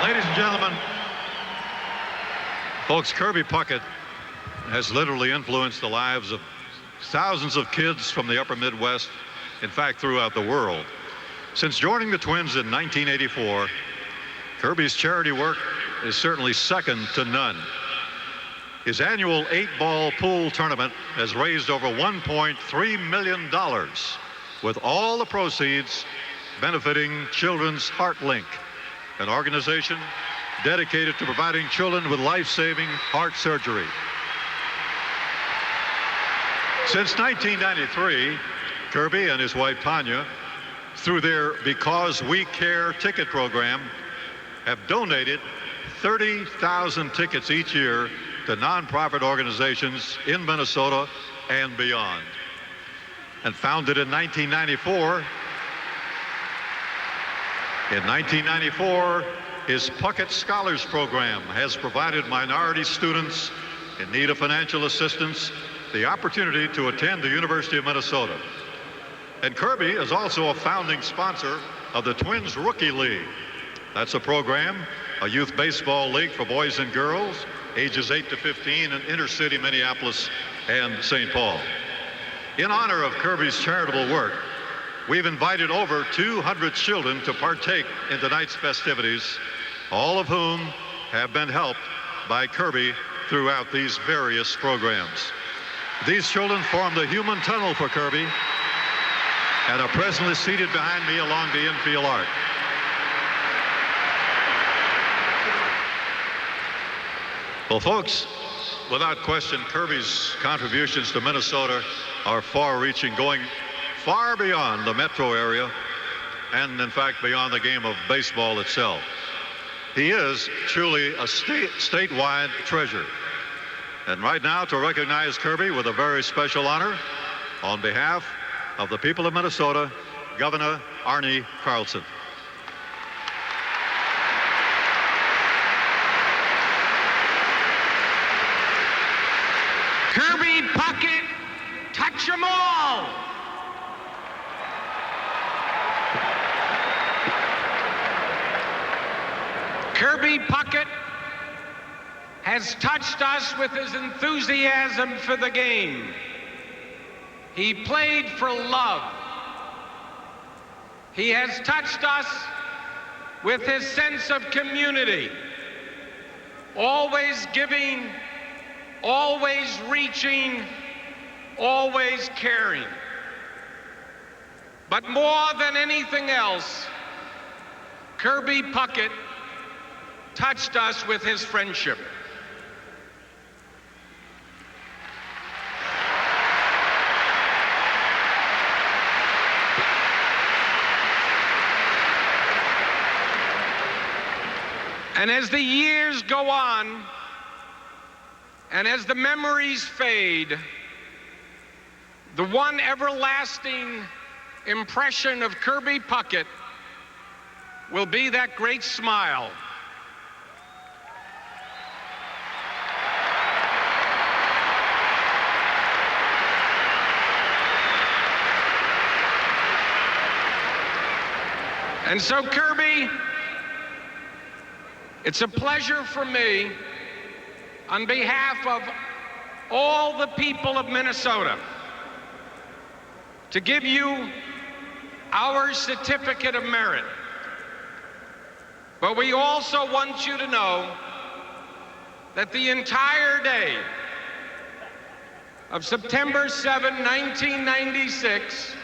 Ladies and gentlemen, folks, Kirby Puckett has literally influenced the lives of thousands of kids from the upper Midwest, in fact, throughout the world. Since joining the Twins in 1984, Kirby's charity work is certainly second to none. His annual 8-ball pool tournament has raised over $1.3 million, with all the proceeds benefiting Children's Heart Link, an organization dedicated to providing children with life-saving heart surgery. Since 1993, Kirby and his wife Tanya, through their Because We Care ticket program, have donated 30,000 tickets each year to nonprofit organizations in Minnesota and beyond. And founded in 1994, his Puckett Scholars Program has provided minority students in need of financial assistance the opportunity to attend the University of Minnesota. And Kirby is also a founding sponsor of the Twins Rookie League. That's a program, a youth baseball league for boys and girls, ages 8 to 15 in inner city Minneapolis and St. Paul. In honor of Kirby's charitable work, we've invited over 200 children to partake in tonight's festivities, all of whom have been helped by Kirby throughout these various programs. These children form the human tunnel for Kirby and are presently seated behind me along the infield arc. Well, folks, without question, Kirby's contributions to Minnesota are far-reaching, going far beyond the metro area and, in fact, beyond the game of baseball itself. He is truly a statewide treasure. And right now, to recognize Kirby with a very special honor, on behalf of the people of Minnesota, Governor Arne Carlson. Kirby Puckett, touch 'em all! Kirby Puckett has touched us with his enthusiasm for the game. He played for love. He has touched us with his sense of community, always giving, always reaching, always caring. But more than anything else, Kirby Puckett touched us with his friendship. And as the years go on, and as the memories fade, the one everlasting impression of Kirby Puckett will be that great smile. And so, Kirby, it's a pleasure for me, on behalf of all the people of Minnesota, to give you our certificate of merit. But we also want you to know that the entire day of September 7, 1996,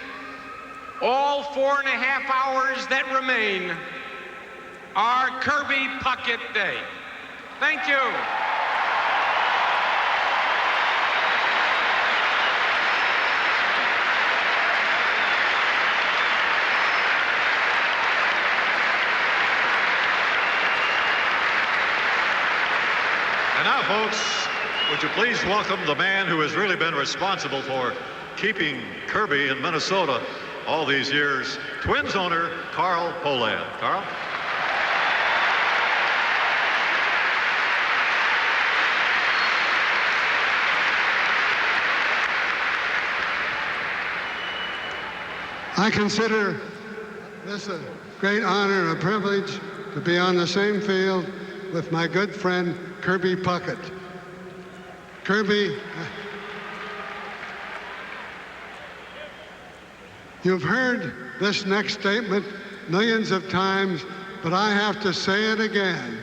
all 4.5 hours that remain are Kirby Puckett Day. Thank you. And now, folks, would you please welcome the man who has really been responsible for keeping Kirby in Minnesota all these years, Twins owner Carl Poland. Carl? I consider This is a great honor and a privilege to be on the same field with my good friend, Kirby Puckett. Kirby, you've heard this next statement millions of times, but I have to say it again,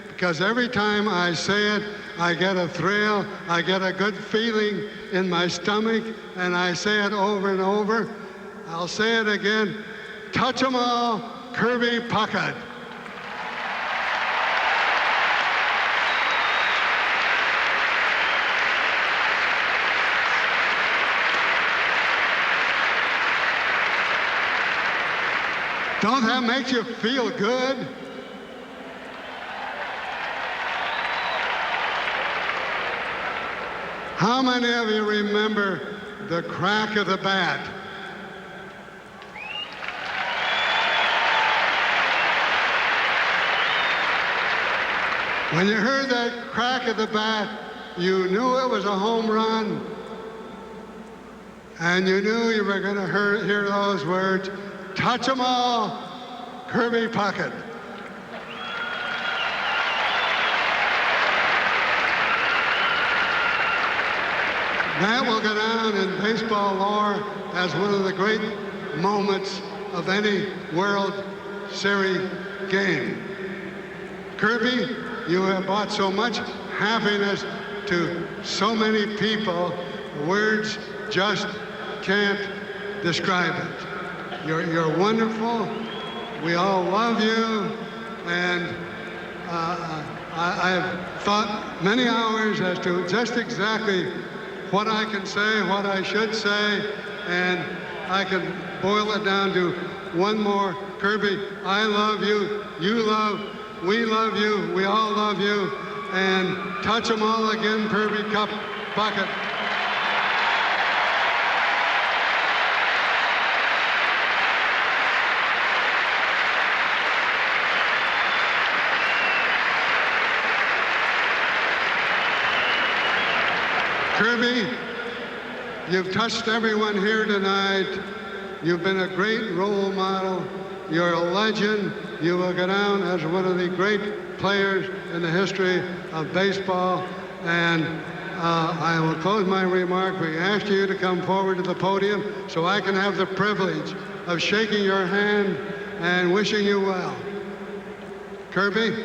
because every time I say it, I get a thrill, I get a good feeling in my stomach, and I say it over and over. I'll say it again. Touch 'em all, Kirby Puckett. Don't that make you feel good? How many of you remember the crack of the bat? When you heard that crack of the bat, you knew it was a home run, and you knew you were going to hear those words, touch 'em all, Kirby Puckett. That will go down in baseball lore as one of the great moments of any World Series game. Kirby, you have brought so much happiness to so many people, words just can't describe it. You're wonderful. We all love you, and I've thought many hours as to just exactly what I can say, what I should say, and I can boil it down to one more. Kirby, I love you, we love you, we all love you, and touch 'em all again, Kirby Puckett. Kirby, you've touched everyone here tonight. You've been a great role model. You're a legend. You will go down as one of the great players in the history of baseball. And I will close my remark. We ask you to come forward to the podium so I can have the privilege of shaking your hand and wishing you well. Kirby?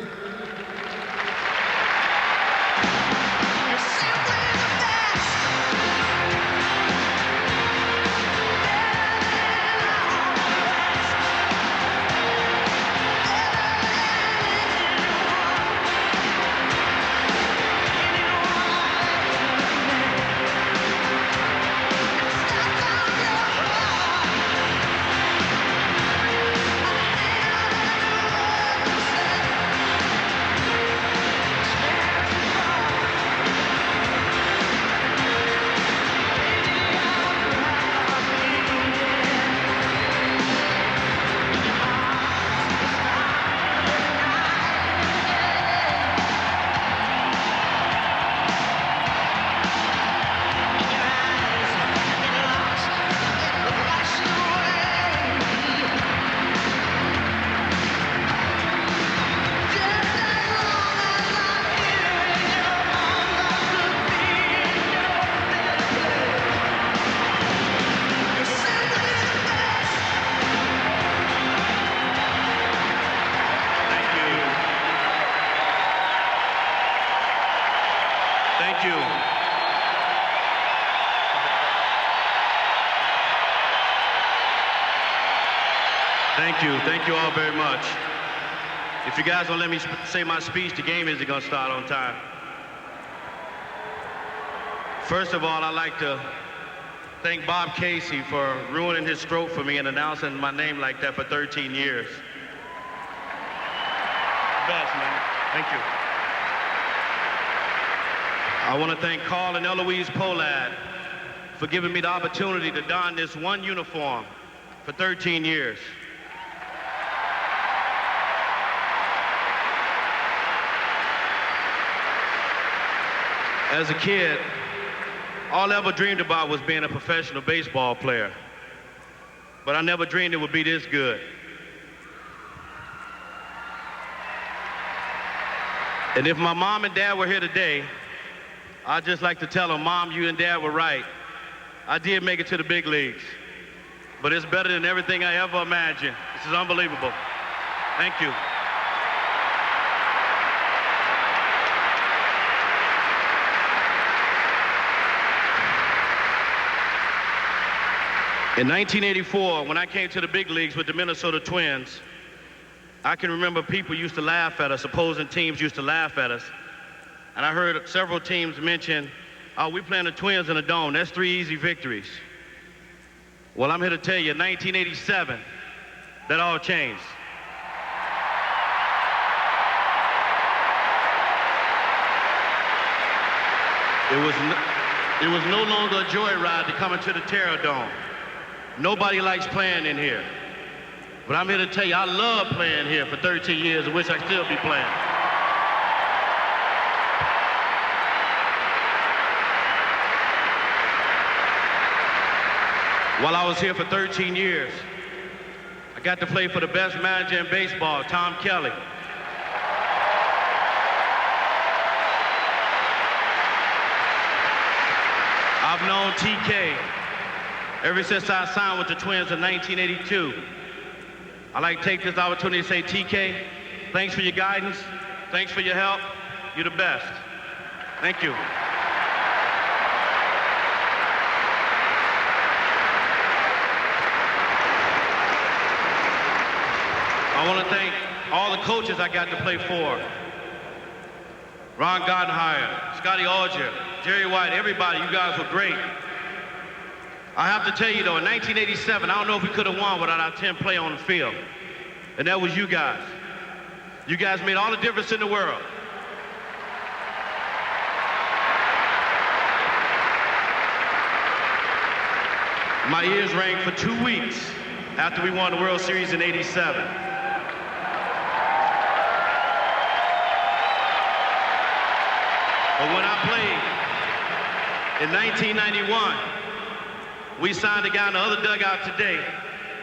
Thank you all very much. If you guys don't let me say my speech, the game isn't going to start on time. First of all, I'd like to thank Bob Casey for ruining his stroke for me and announcing my name like that for 13 years. Best, man. Thank you. I want to thank Carl and Eloise Polad for giving me the opportunity to don this one uniform for 13 years. As a kid, all I ever dreamed about was being a professional baseball player. But I never dreamed it would be this good. And if my mom and dad were here today, I'd just like to tell them, Mom, you and Dad were right. I did make it to the big leagues, but it's better than everything I ever imagined. This is unbelievable. Thank you. In 1984, when I came to the big leagues with the Minnesota Twins, I can remember people used to laugh at us, opposing teams used to laugh at us. And I heard several teams mention, oh, we playing the Twins in a dome. That's 3 easy victories. Well, I'm here to tell you, in 1987, that all changed. It was no longer a joyride to come into the Terror Dome. Nobody likes playing in here. But I'm here to tell you, I love playing here for 13 years. I wish I could still be playing. While I was here for 13 years, I got to play for the best manager in baseball, Tom Kelly. I've known TK ever since I signed with the Twins in 1982. I'd like to take this opportunity to say, TK, thanks for your guidance. Thanks for your help. You're the best. Thank you. I want to thank all the coaches I got to play for. Ron Gardenhire, Scotty Alger, Jerry White, everybody, you guys were great. I have to tell you though, in 1987, I don't know if we could have won without our 10th player on the field. And that was you guys. You guys made all the difference in the world. My ears rang for 2 weeks after we won the World Series in '87. But when I played in 1991, we signed a guy in the other dugout today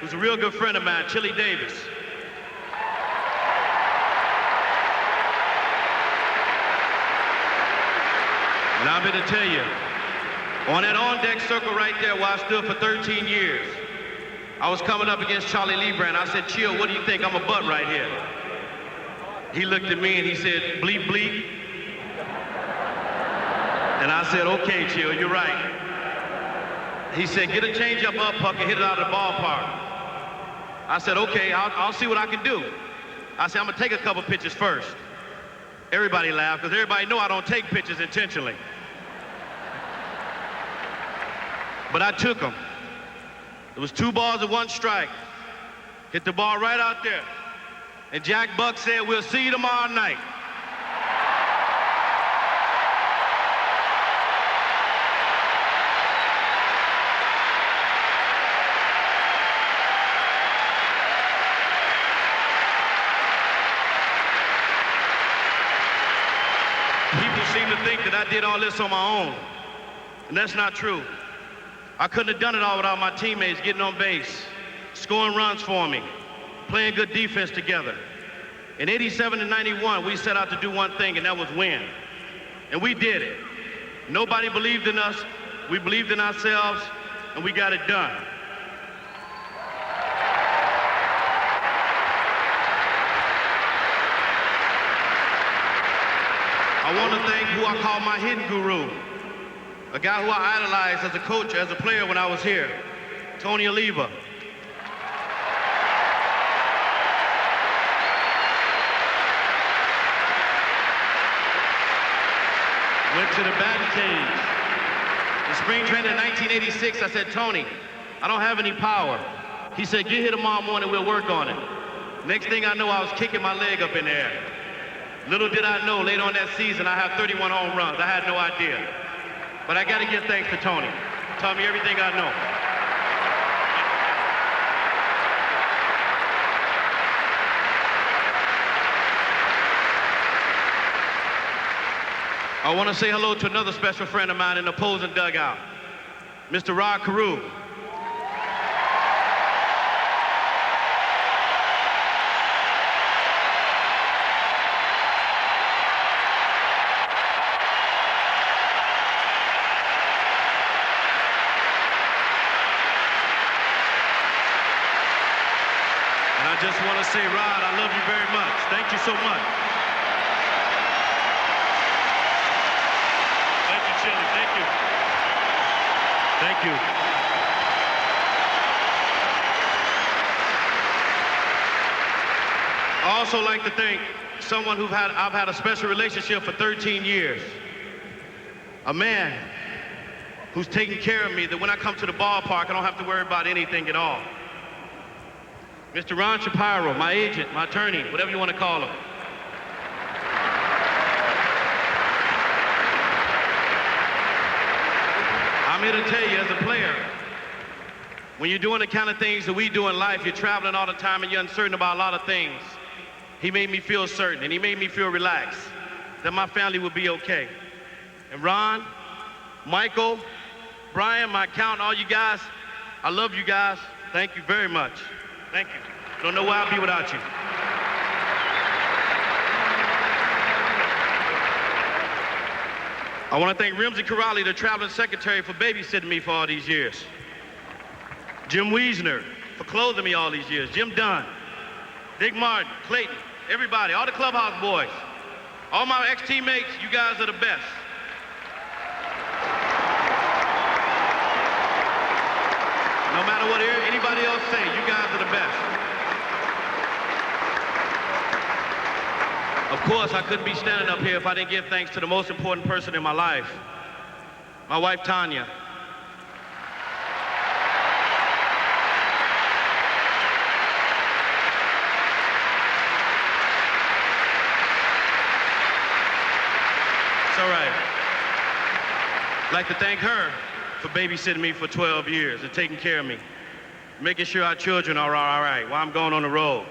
who's a real good friend of mine, Chili Davis. And I'm here to tell you, on that on-deck circle right there where I stood for 13 years, I was coming up against Charlie Liebrand. I said, Chill, what do you think? I'm a butt right here. He looked at me and he said, bleep, bleep. And I said, okay, Chill, you're right. He said, get a changeup up, Puckett, hit it out of the ballpark. I said, okay, I'll see what I can do. I said, I'm gonna take a couple pitches first. Everybody laughed, because everybody know I don't take pitches intentionally. But I took them. It was 2 balls and 1 strike. Hit the ball right out there. And Jack Buck said, we'll see you tomorrow night. People seem to think that I did all this on my own. And that's not true. I couldn't have done it all without my teammates getting on base, scoring runs for me, playing good defense together. In '87 and '91, we set out to do one thing, and that was win. And we did it. Nobody believed in us. We believed in ourselves, and we got it done. I want to thank who I call my hidden guru, a guy who I idolized as a coach, as a player when I was here, Tony Oliva. Went to the batting cage. In spring training in 1986, I said, Tony, I don't have any power. He said, get here tomorrow morning, we'll work on it. Next thing I know, I was kicking my leg up in the air. Little did I know, later on that season, I have 31 home runs. I had no idea. But I got to give thanks to Tony. Taught me everything I know. I want to say hello to another special friend of mine in the opposing dugout, Mr. Rod Carew. want to say, Rod, I love you very much. Thank you so much. Thank you, Chili. Thank you. Thank you. I also like to thank someone I've had a special relationship for 13 years. A man who's taking care of me, that when I come to the ballpark, I don't have to worry about anything at all. Mr. Ron Shapiro, my agent, my attorney, whatever you want to call him. I'm here to tell you, as a player, when you're doing the kind of things that we do in life, you're traveling all the time and you're uncertain about a lot of things. He made me feel certain, and he made me feel relaxed that my family would be okay. And Ron, Michael, Brian, my accountant, all you guys, I love you guys. Thank you very much. Thank you. Don't know where I'll be without you. I want to thank Ramsey Corrali, the traveling secretary, for babysitting me for all these years. Jim Wiesner for clothing me all these years. Jim Dunn, Dick Martin, Clayton, everybody, all the clubhouse boys, all my ex-teammates, you guys are the best. No matter what anybody else say, you guys are the best. Of course, I couldn't be standing up here if I didn't give thanks to the most important person in my life, my wife, Tanya. It's all right. I'd like to thank her for babysitting me for 12 years and taking care of me, making sure our children are all right while I'm going on the road.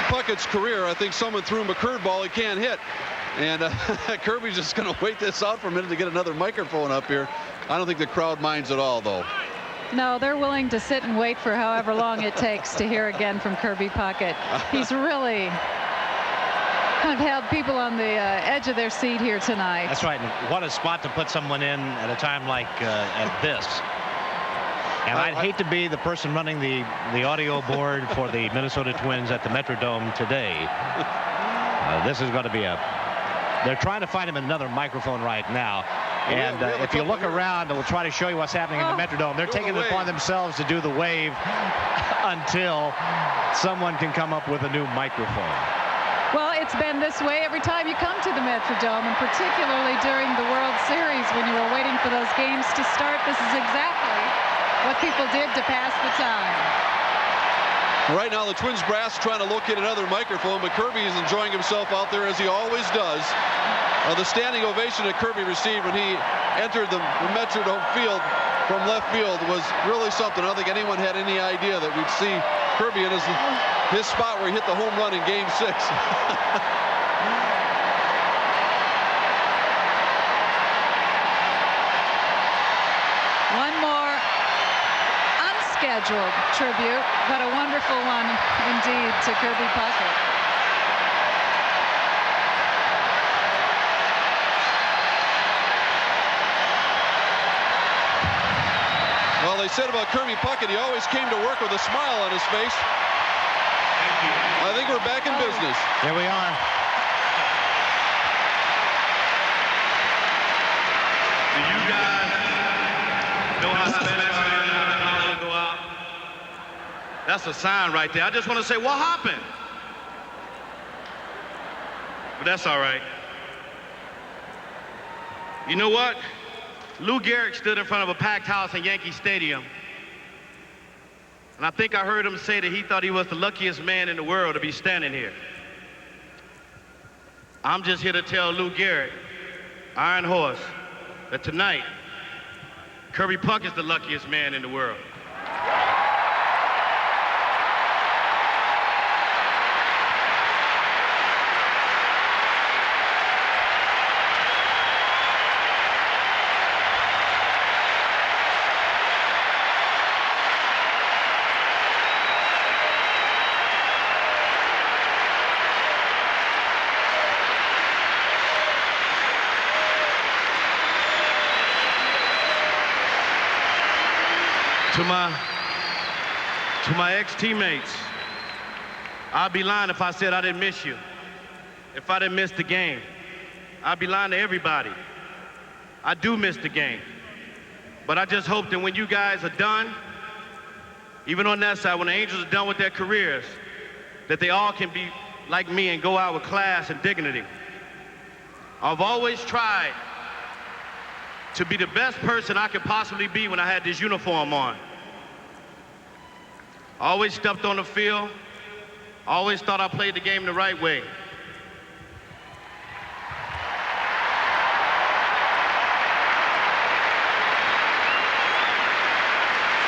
Puckett's career, I think someone threw him a curveball he can't hit. And Kirby's just going to wait this out for a minute to get another microphone up here. I don't think the crowd minds at all, though. No, they're willing to sit and wait for however long it takes to hear again from Kirby Puckett. He's really held people on the edge of their seat here tonight. That's right. And what a spot to put someone in at a time like at this. And I'd hate to be the person running the audio board for the Minnesota Twins at the Metrodome today. This is going to be they're trying to find him another microphone right now. And if you look around, we'll try to show you what's happening in the Metrodome. They're taking it upon themselves to do the wave until someone can come up with a new microphone. Well, it's been this way every time you come to the Metrodome, and particularly during the World Series when you were waiting for those games to start. This is exactly what people did to pass the time. Right now, the Twins brass trying to locate another microphone, but Kirby is enjoying himself out there as he always does. The standing ovation that Kirby received when he entered the Metrodome field from left field was really something. I don't think anyone had any idea that we'd see Kirby in his spot where he hit the home run in Game 6. One more. unscheduled tribute, but a wonderful one indeed to Kirby Puckett. Well, they said about Kirby Puckett, he always came to work with a smile on his face. I think we're back in business. Here we are. Do you guys know how Spanish go out? That's a sign right there. I just want to say, what happened? But that's all right. You know what? Lou Gehrig stood in front of a packed house in Yankee Stadium. And I think I heard him say that he thought he was the luckiest man in the world to be standing here. I'm just here to tell Lou Gehrig, Iron Horse, that tonight, Kirby Puckett is the luckiest man in the world. To my ex-teammates, I'd be lying if I said I didn't miss you. If I didn't miss the game, I'd be lying to everybody. I do miss the game. But I just hope that when you guys are done, even on that side, when the Angels are done with their careers, that they all can be like me and go out with class and dignity. I've always tried to be the best person I could possibly be when I had this uniform on. I always stepped on the field. I always thought I played the game the right way.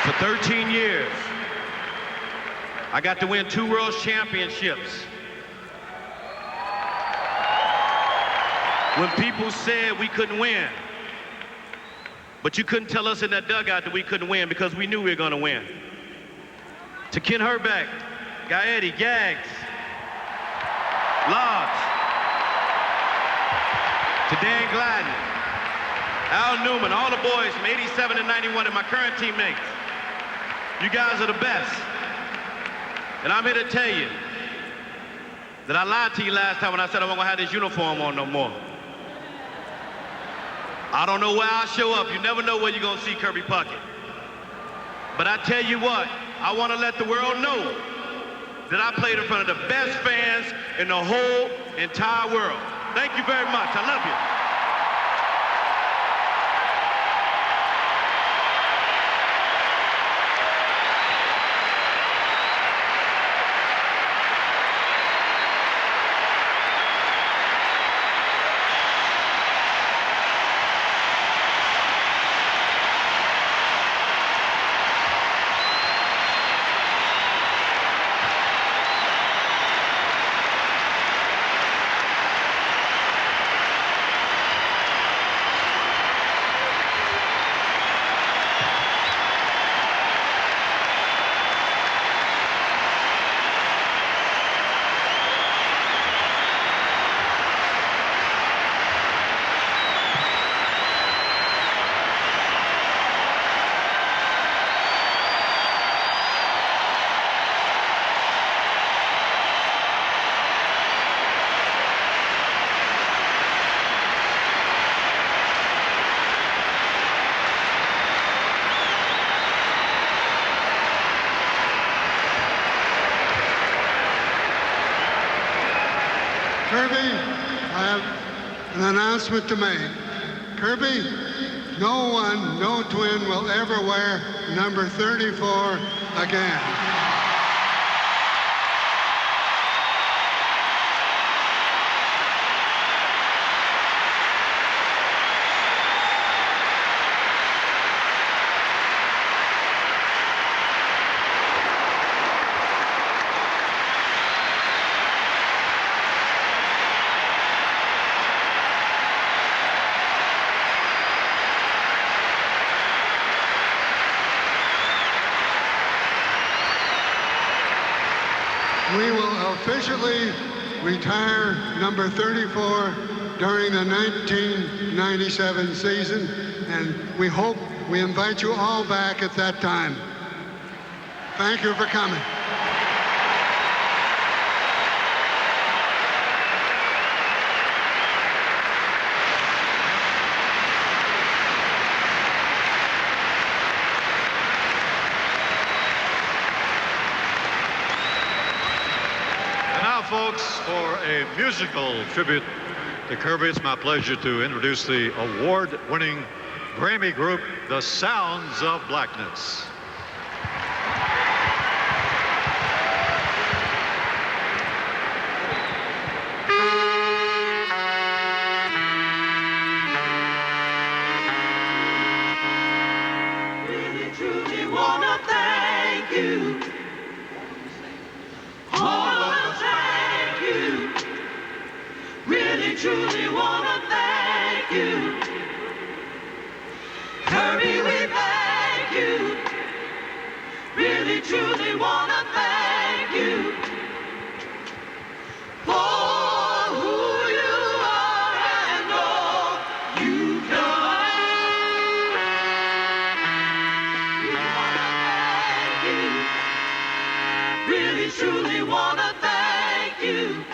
For 13 years, I got to win 2 World Championships. When people said we couldn't win, but you couldn't tell us in that dugout that we couldn't win because we knew we were going to win. To Ken Herbeck, Gaetti, Gags, Lodge, to Dan Gladden, Al Newman, all the boys from 87 and 91 and my current teammates. You guys are the best. And I'm here to tell you that I lied to you last time when I said I wasn't going to have this uniform on no more. I don't know where I'll show up. You never know where you're going to see Kirby Puckett. But I tell you what, I want to let the world know that I played in front of the best fans in the whole entire world. Thank you very much. I love you. Kirby, I have an announcement to make. Kirby, no one, no twin will ever wear number 34 again. We will officially retire number 34 during the 1997 season, and we invite you all back at that time. Thank you for coming. Folks, for a musical tribute to Kirby, it's my pleasure to introduce the award-winning Grammy group, The Sounds of Blackness. Really, truly wanna thank you. Really, truly wanna thank you. Kirby, we thank you. Really, truly wanna thank you for who you are and all you've done. We wanna thank you. Really, truly wanna thank you.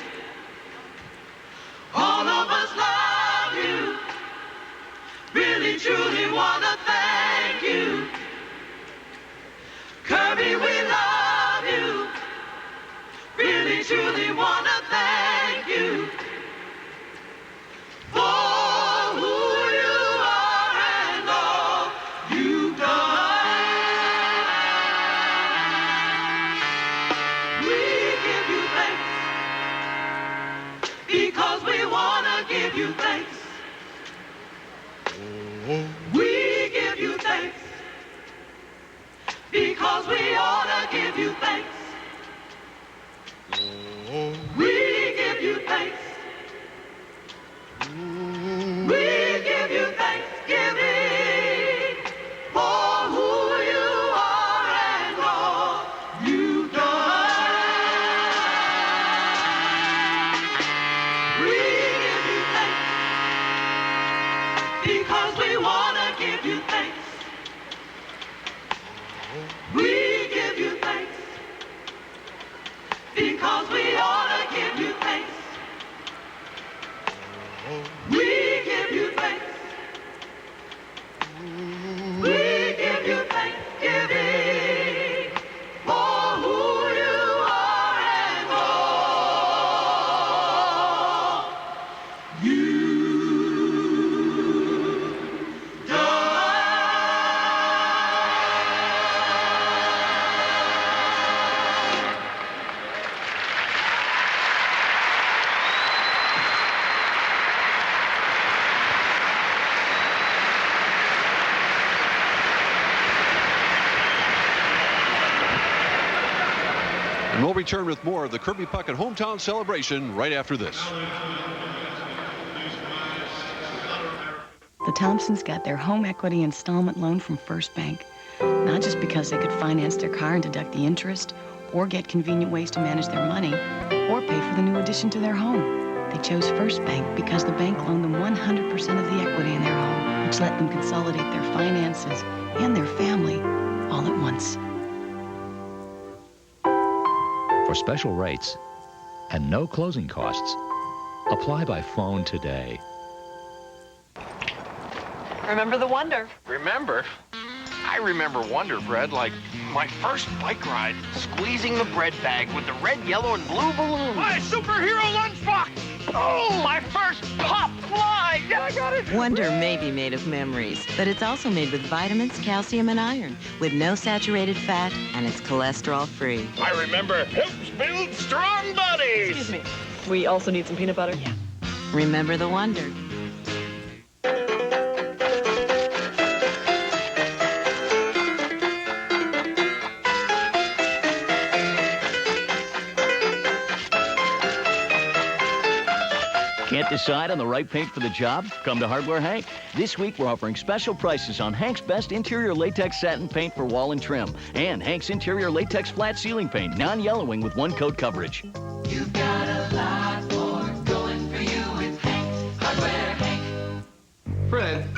All of us love you. Really, truly wanna thank you. Kirby, we love you. Really, truly wanna thank you for who you are and all you've done. We give you thanks because we wanna give you thanks. We give you thanks because we ought to give you thanks. We give you thanks. We give you thanksgiving for who you are and all you've done. We give you thanks because we want to give you thanks. We give you thanks because we ought to give you thanks. We give you thanks. We give you thanksgiving for who you are and all you've done. And we'll return with more of the Kirby Puckett hometown celebration right after this. The Thompsons got their home equity installment loan from First Bank, not just because they could finance their car and deduct the interest, or get convenient ways to manage their money, or pay for the new addition to their home. They chose First Bank because the bank loaned them 100% of the equity in their home, which let them consolidate their finances and their family all at once. For special rates and no closing costs, apply by phone today. Remember the Wonder? Remember? I remember Wonder Bread like my first bike ride, squeezing the bread bag with the red, yellow, and blue balloons. My superhero lunchbox! Oh, my first pop fly! Yeah, I got it! Wonder may be made of memories, but it's also made with vitamins, calcium, and iron, with no saturated fat, and it's cholesterol-free. I remember helps build strong bodies! Excuse me. We also need some peanut butter? Yeah. Remember the Wonder. Can't decide on the right paint for the job? Come to Hardware Hank. This week, we're offering special prices on Hank's best interior latex satin paint for wall and trim, and Hank's interior latex flat ceiling paint, non-yellowing with one-coat coverage. You've got a lot more going for you with Hank, Hardware Hank. Fred,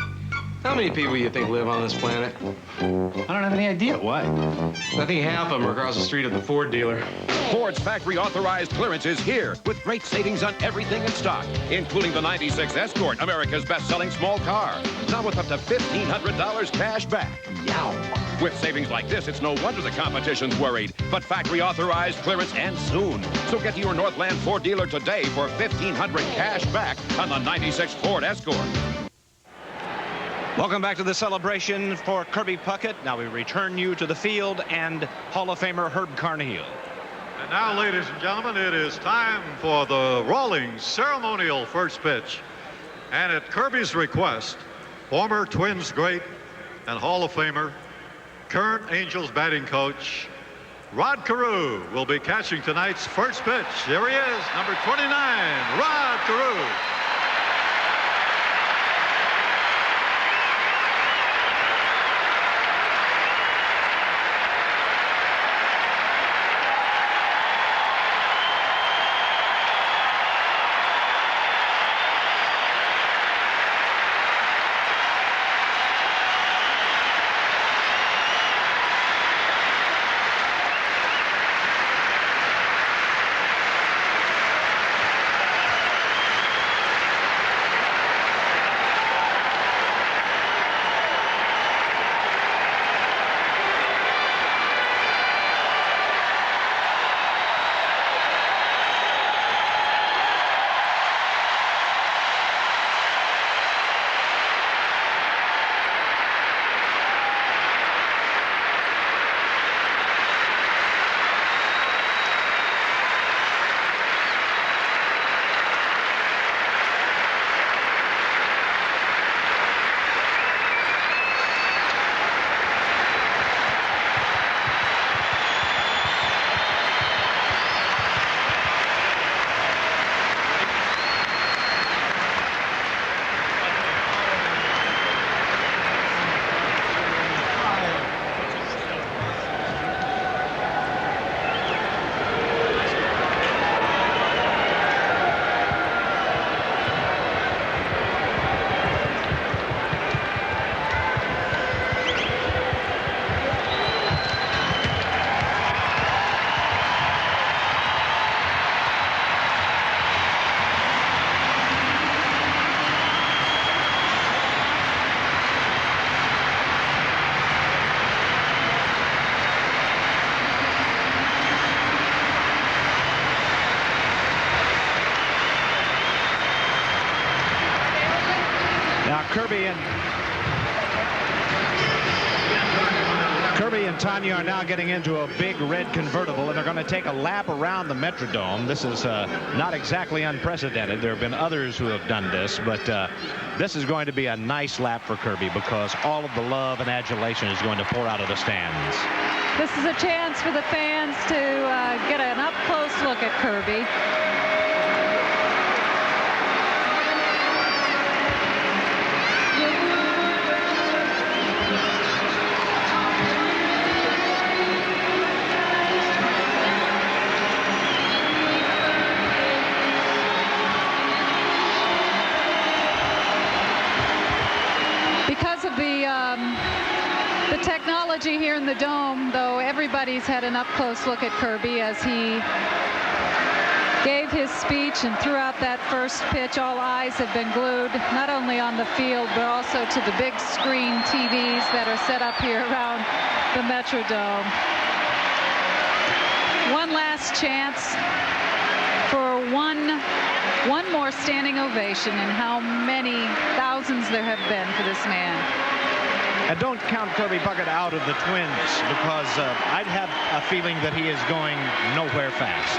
how many people you think live on this planet? I don't have any idea. Why? I think half of them are across the street at the Ford dealer. Ford's factory-authorized clearance is here with great savings on everything in stock, including the 96 Escort, America's best-selling small car. Now with up to $1,500 cash back. Yow! With savings like this, it's no wonder the competition's worried. But factory-authorized clearance ends soon. So get to your Northland Ford dealer today for $1,500 cash back on the 96 Ford Escort. Welcome back to the celebration for Kirby Puckett. Now we return you to the field and Hall of Famer Herb Carneal. And now, ladies and gentlemen, it is time for the rolling ceremonial first pitch. And at Kirby's request, former Twins great and Hall of Famer, current Angels batting coach, Rod Carew will be catching tonight's first pitch. Here he is, number 29, Rod Carew. Kirby and Tanya are now getting into a big red convertible, and they're going to take a lap around the Metrodome. This is not exactly unprecedented. There have been others who have done this, but this is going to be a nice lap for Kirby because all of the love and adulation is going to pour out of the stands. This is a chance for the fans to get an up-close look at Kirby. Because of the technology here in the Dome, though, everybody's had an up-close look at Kirby as he gave his speech, and throughout that first pitch, all eyes have been glued not only on the field, but also to the big screen TVs that are set up here around the Metrodome. One last chance for one more standing ovation, and how many thousands there have been for this man. And don't count Kirby Puckett out of the Twins, because I'd have a feeling that he is going nowhere fast.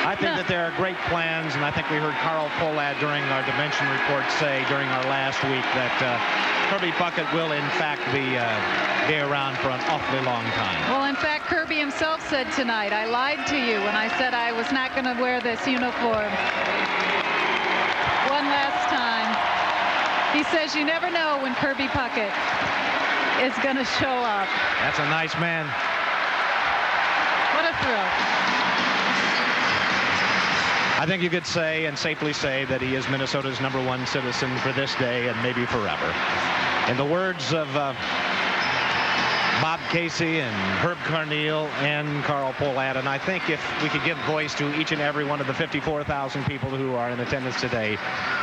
I think that there are great plans, and I think we heard Carl Pohlad during our Dimension Report say during our last week that Kirby Puckett will, in fact, be around for an awfully long time. Well, in fact, Kirby himself said tonight, I lied to you when I said I was not going to wear this uniform. one last time. He says you never know when Kirby Puckett is going to show up. That's a nice man. What a thrill. I think you could say and safely say that he is Minnesota's #1 citizen for this day and maybe forever. In the words of Bob Casey and Herb Carneal and Carl Pohlad, and I think if we could give voice to each and every one of the 54,000 people who are in attendance today,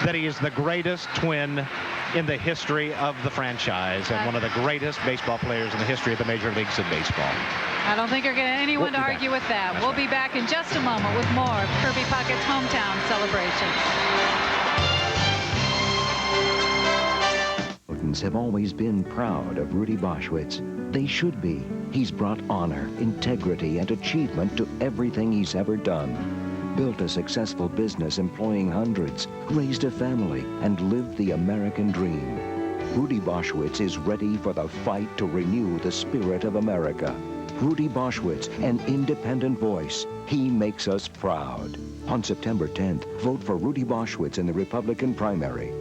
that he is the greatest Twin in the history of the franchise and one of the greatest baseball players in the history of the major leagues of baseball. I don't think you're going to anyone to argue with that. We'll be back in just a moment with more of Kirby Puckett's hometown celebration. Have always been proud of Rudy Boschwitz. They should be. He's brought honor, integrity, and achievement to everything he's ever done. Built a successful business employing hundreds, raised a family, and lived the American dream. Rudy Boschwitz is ready for the fight to renew the spirit of America. Rudy Boschwitz, an independent voice. He makes us proud. On September 10th, vote for Rudy Boschwitz in the Republican primary.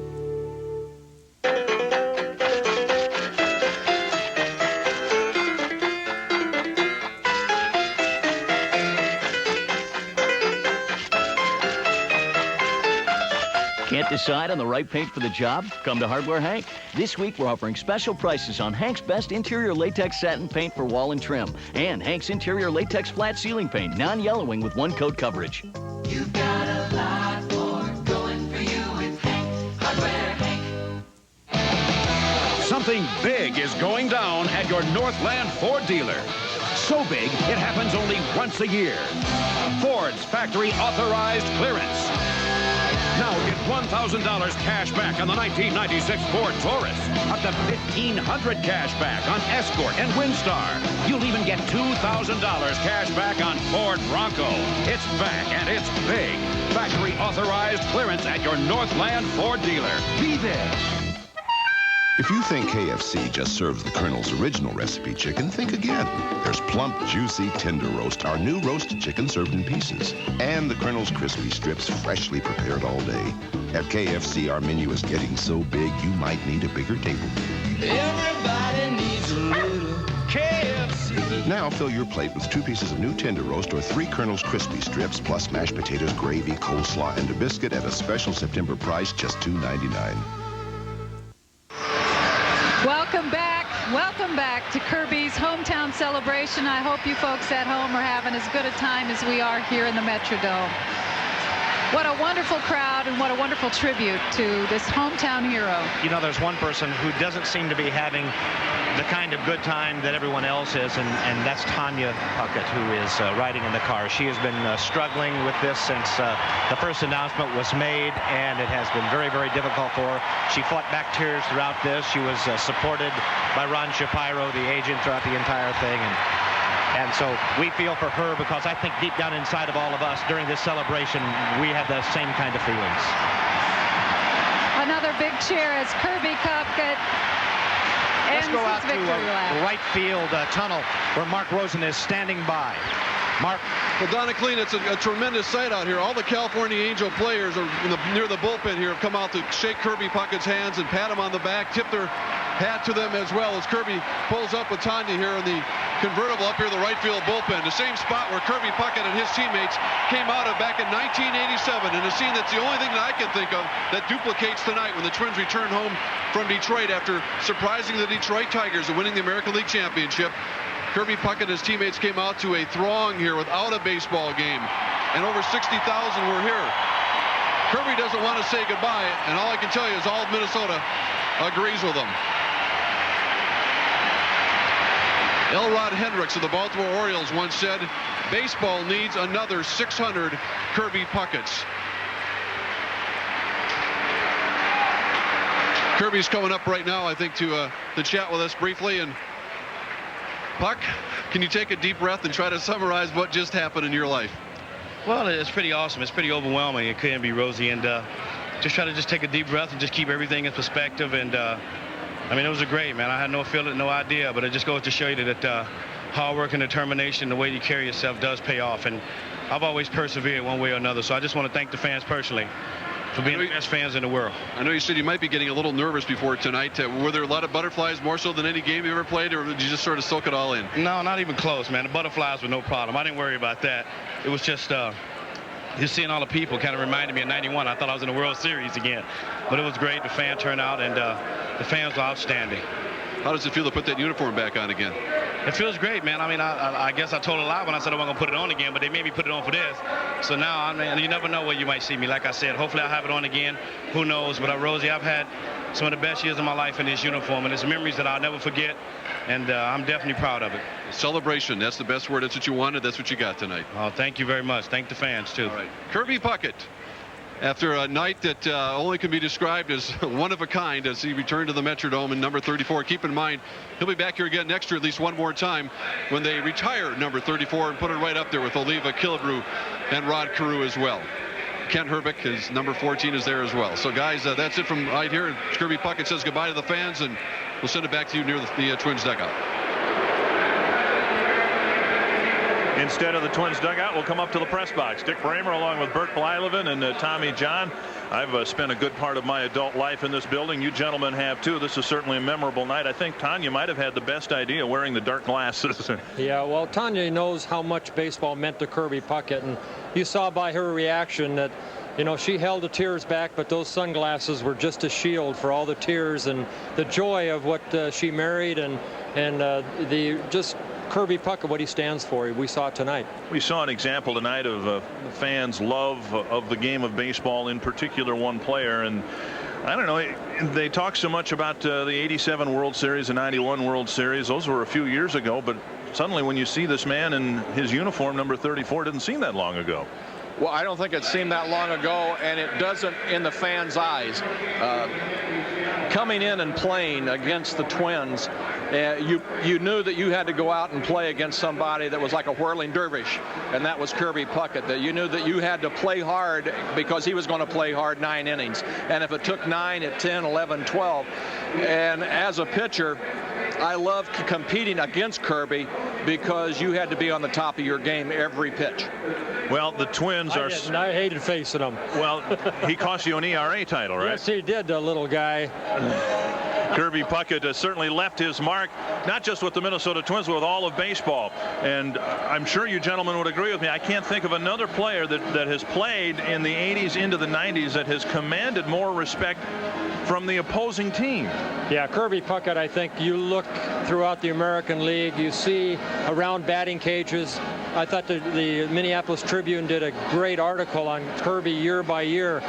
Can't decide on the right paint for the job? Come to Hardware Hank. This week, we're offering special prices on Hank's best interior latex satin paint for wall and trim, and Hank's interior latex flat ceiling paint, non-yellowing with one-coat coverage. You've got a lot more going for you with Hank, Hardware Hank. Something big is going down at your Northland Ford dealer. So big, it happens only once a year. Ford's factory authorized clearance. Now get $1,000 cash back on the 1996 Ford Taurus. Up to $1,500 cash back on Escort and Windstar. You'll even get $2,000 cash back on Ford Bronco. It's back and it's big. Factory authorized clearance at your Northland Ford dealer. Be there. If you think KFC just serves the Colonel's original recipe chicken, think again. There's plump, juicy, tender roast, our new roasted chicken served in pieces, and the Colonel's crispy strips freshly prepared all day. At KFC, our menu is getting so big, you might need a bigger table. Everybody needs a little KFC. Now fill your plate with 2 pieces of new tender roast or 3 Colonel's crispy strips, plus mashed potatoes, gravy, coleslaw, and a biscuit at a special September price, just $2.99. Welcome back to Kirby's hometown celebration. I hope you folks at home are having as good a time as we are here in the Metrodome. What a wonderful crowd and what a wonderful tribute to this hometown hero. You know, there's one person who doesn't seem to be having the kind of good time that everyone else is, and that's Tanya Puckett, who is riding in the car. She has been struggling with this since the first announcement was made, and it has been very, very difficult for her. She fought back tears throughout this. She was supported by Ron Shapiro, the agent, throughout the entire thing. And so we feel for her, because I think deep down inside of all of us during this celebration, we have the same kind of feelings. Another big cheer as Kirby Puckett. Let's go out to right field tunnel where Mark Rosen is standing by. Mark. Well, Donna Clean, it's a tremendous sight out here. All the California Angel players are near the bullpen here have come out to shake Kirby Puckett's hands and pat him on the back, tip their hat to them as well as Kirby pulls up with Tanya here in the convertible up here in the right field bullpen. The same spot where Kirby Puckett and his teammates came out of back in 1987, in a scene that's the only thing that I can think of that duplicates tonight when the Twins return home from Detroit after surprising the Detroit Tigers and winning the American League Championship. Kirby Puckett and his teammates came out to a throng here without a baseball game, and over 60,000 were here. Kirby doesn't want to say goodbye, and all I can tell you is all of Minnesota agrees with him. Elrod Hendricks of the Baltimore Orioles once said, baseball needs another 600 Kirby Pucketts. Kirby's coming up right now, I think, to chat with us briefly. And Puck, can you take a deep breath and try to summarize what just happened in your life? Well, it's pretty awesome. It's pretty overwhelming. It couldn't be rosy. And just try to take a deep breath and just keep everything in perspective. And I mean, it was a great, man. I had no feeling, no idea, but it just goes to show you that hard work and determination, the way you carry yourself does pay off. And I've always persevered one way or another. So I just want to thank the fans personally for being the best fans in the world. I know you said you might be getting a little nervous before tonight. Were there a lot of butterflies, more so than any game you ever played, or did you just sort of soak it all in? No, not even close, man. The butterflies were no problem. I didn't worry about that. It was just seeing all the people kind of reminded me of '91. I thought I was in the World Series again. But it was great. The fan turnout, and the fans were outstanding. How does it feel to put that uniform back on again? It feels great, man. I mean, I guess I told a lie when I said I wasn't going to put it on again, but they made me put it on for this. So now, I mean, you never know where you might see me. Like I said, hopefully I'll have it on again. Who knows? But, Rosie, I've had some of the best years of my life in this uniform, and it's memories that I'll never forget, and I'm definitely proud of it. Celebration, that's the best word. That's what you wanted. That's what you got tonight. Oh, thank you very much. Thank the fans, too. All right. Kirby Puckett, after a night that only can be described as one of a kind as he returned to the Metrodome in number 34. Keep in mind, he'll be back here again next year at least one more time when they retire number 34 and put it right up there with Oliva Killebrew and Rod Carew as well. Ken Herbick, his number 14, is there as well. So, guys, that's it from right here. Kirby Puckett says goodbye to the fans, and we'll send it back to you near the Twins dugout. Instead of the Twins dugout, we'll come up to the press box. Dick Bramer along with Bert Blyleven and Tommy John. I've spent a good part of my adult life in this building. You gentlemen have too. This is certainly a memorable night. I think Tanya might have had the best idea wearing the dark glasses. Yeah, well, Tanya knows how much baseball meant to Kirby Puckett, and you saw by her reaction that, you know, she held the tears back, but those sunglasses were just a shield for all the tears and the joy of what she married and the just Kirby Puckett, what he stands for. We saw it tonight. We saw an example tonight of fans' love of the game of baseball, in particular one player. And I don't know, they talk so much about the '87 World Series and '91 World Series. Those were a few years ago, but suddenly when you see this man in his uniform, number 34, it didn't seem that long ago. Well, I don't think it seemed that long ago, and it doesn't in the fans' eyes. Coming in and playing against the Twins, you knew that you had to go out and play against somebody that was like a whirling dervish, and that was Kirby Puckett. That you knew that you had to play hard because he was going to play hard 9 innings. And if it took 9 at 10, 11, 12, and as a pitcher, I loved competing against Kirby because you had to be on the top of your game every pitch. Well, the Twins are... I hated facing him. Well, he cost you an ERA title, right? Yes, he did, the little guy. Kirby Puckett has certainly left his mark, not just with the Minnesota Twins, but with all of baseball. And I'm sure you gentlemen would agree with me. I can't think of another player that has played in the 80s into the 90s that has commanded more respect from the opposing team. Yeah, Kirby Puckett, I think you look throughout the American League, you see around batting cages. I thought the Minneapolis Tribune did a great article on Kirby year by year.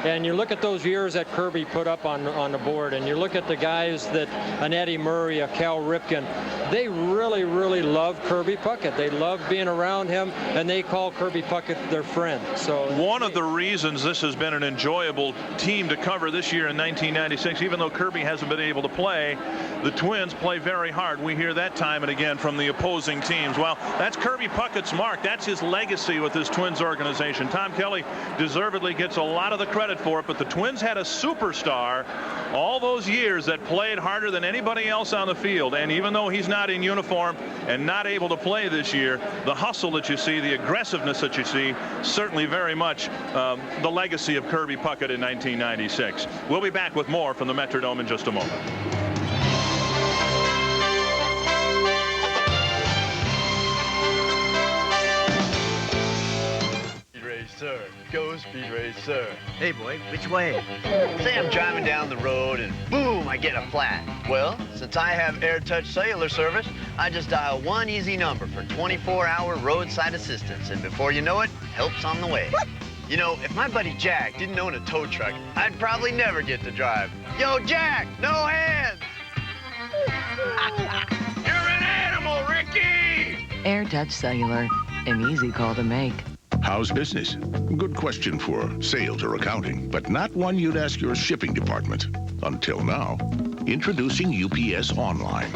And you look at those years that Kirby put up on the board, and you look at the guys that an Eddie Murray, a Cal Ripken, they really, really love Kirby Puckett. They love being around him, and they call Kirby Puckett their friend. So one of the reasons this has been an enjoyable team to cover this year in 1996, even though Kirby hasn't been able to play, the Twins play very hard. We hear that time and again from the opposing teams. Well, that's Kirby Puckett's mark. That's his legacy with this Twins organization. Tom Kelly deservedly gets a lot of the credit for it, but the Twins had a superstar all those years that played harder than anybody else on the field. And even though he's not in uniform and not able to play this year, the hustle that you see, the aggressiveness that you see, certainly very much the legacy of Kirby Puckett in 1996. We'll be back with more from the Metrodome in just a moment. Sir, go Speed Racer. Hey boy, which way? Say I'm driving down the road and boom, I get a flat. Well, since I have AirTouch cellular service, I just dial one easy number for 24-hour roadside assistance, and before you know it, help's on the way. You know, if my buddy Jack didn't own a tow truck, I'd probably never get to drive. Yo, Jack, no hands! You're an animal, Ricky! AirTouch Cellular, an easy call to make. How's business? Good question for sales or accounting, but not one you'd ask your shipping department. Until now. Introducing UPS Online.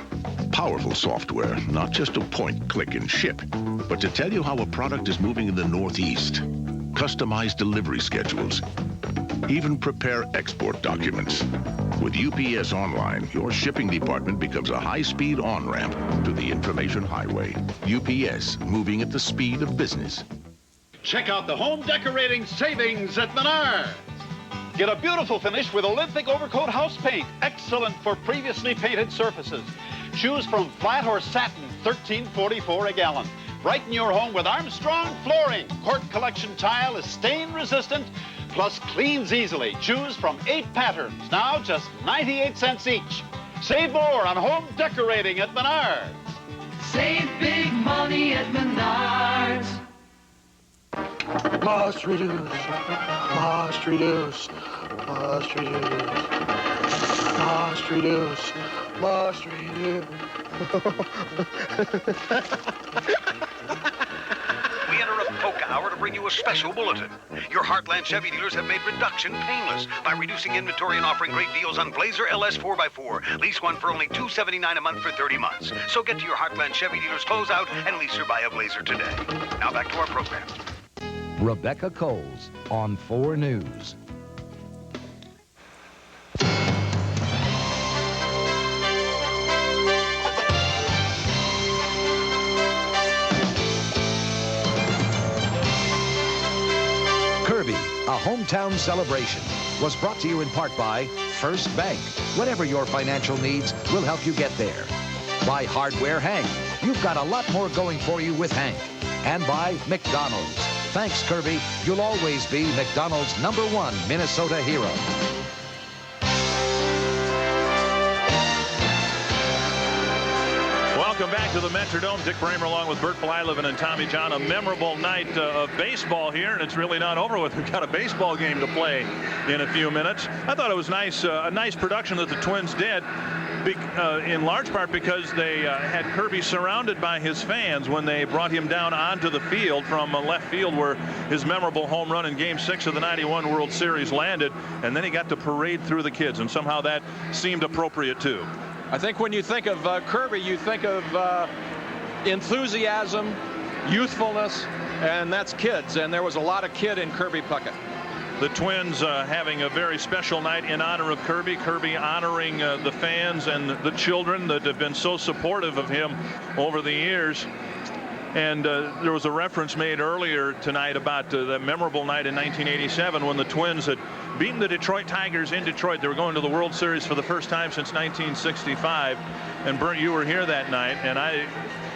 Powerful software, not just to point, click, and ship, but to tell you how a product is moving in the Northeast. Customize delivery schedules. Even prepare export documents. With UPS Online, your shipping department becomes a high-speed on-ramp to the information highway. UPS, moving at the speed of business. Check out the home decorating savings at Menards. Get a beautiful finish with Olympic Overcoat House Paint. Excellent for previously painted surfaces. Choose from flat or satin, $13.44 a gallon. Brighten your home with Armstrong Flooring. Court Collection tile is stain resistant, plus cleans easily. Choose from 8 patterns, now just 98 cents each. Save more on home decorating at Menards. Save big money at Menards. Must reduce, must reduce, must reduce, must reduce, must reduce. We interrupt Polka Hour to bring you a special bulletin. Your Heartland Chevy dealers have made reduction painless by reducing inventory and offering great deals on Blazer LS 4x4. Lease one for only $279 a month for 30 months. So get to your Heartland Chevy dealers closeout and lease or buy a Blazer today. Now back to our program. Rebecca Coles on 4 News. Kirby, a hometown celebration, was brought to you in part by First Bank. Whatever your financial needs, we'll help you get there. By Hardware Hank. You've got a lot more going for you with Hank. And by McDonald's. Thanks, Kirby. You'll always be McDonald's #1 Minnesota hero. Welcome back to the Metrodome. Dick Bramer along with Bert Blyleven and Tommy John. A memorable night of baseball here, and it's really not over with. We've got a baseball game to play in a few minutes. I thought it was nice, a nice production that the Twins did. In large part because they had Kirby surrounded by his fans when they brought him down onto the field from left field where his memorable home run in Game 6 of the '91 World Series landed, and then he got to parade through the kids, and somehow that seemed appropriate too. I think when you think of Kirby, you think of enthusiasm, youthfulness, and that's kids, and there was a lot of kid in Kirby Puckett. The Twins having a very special night in honor of Kirby. Kirby honoring the fans and the children that have been so supportive of him over the years. And there was a reference made earlier tonight about that memorable night in 1987 when the Twins had beaten the Detroit Tigers in Detroit. They were going to the World Series for the first time since 1965. And Bert, you were here that night, and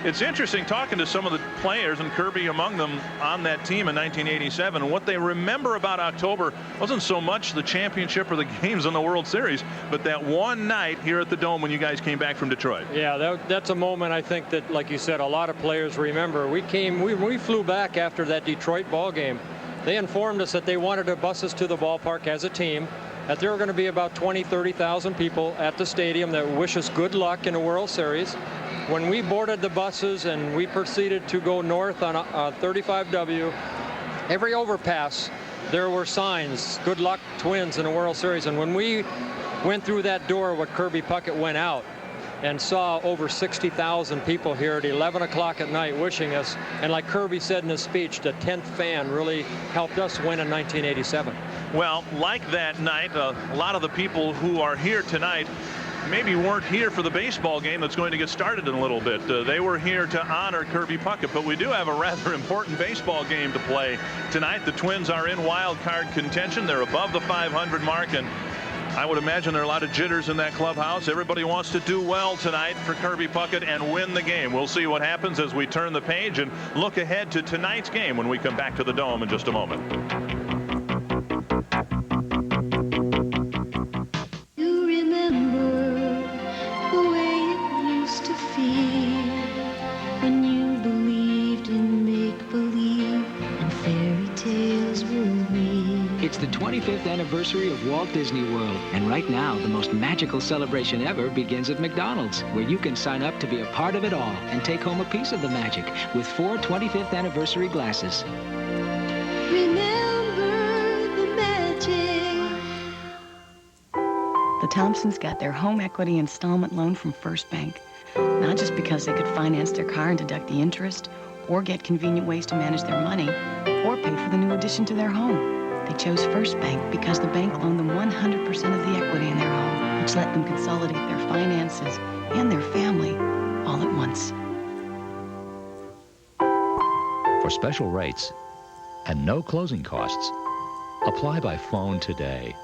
it's interesting talking to some of the players, and Kirby among them, on that team in 1987. And what they remember about October wasn't so much the championship or the games in the World Series, but that one night here at the Dome when you guys came back from Detroit. Yeah, that's a moment I think that, like you said, a lot of players remember. We flew back after that Detroit ball game. They informed us that they wanted to bus us to the ballpark as a team, that there were going to be about 20,000-30,000 people at the stadium that wish us good luck in the World Series. When we boarded the buses and we proceeded to go north on 35W, every overpass there were signs, good luck Twins in the World Series. And when we went through that door with Kirby Puckett went out and saw over 60,000 people here at 11 o'clock at night wishing us, and like Kirby said in his speech, the 10th fan really helped us win in 1987. Well, like that night, a lot of the people who are here tonight maybe weren't here for the baseball game that's going to get started in a little bit. They were here to honor Kirby Puckett, but we do have a rather important baseball game to play tonight. The Twins are in wild card contention. They're above the 500 mark, and I would imagine there are a lot of jitters in that clubhouse. Everybody wants to do well tonight for Kirby Puckett and win the game. We'll see what happens as we turn the page and look ahead to tonight's game when we come back to the Dome in just a moment. It's the 25th anniversary of Walt Disney World, and right now, the most magical celebration ever begins at McDonald's, where you can sign up to be a part of it all and take home a piece of the magic with 4 25th anniversary glasses. Remember the magic. The Thompsons got their home equity installment loan from First Bank, not just because they could finance their car and deduct the interest, or get convenient ways to manage their money, or pay for the new addition to their home. They chose First Bank because the bank loaned them 100% of the equity in their home, which let them consolidate their finances and their family all at once. For special rates and no closing costs, apply by phone today.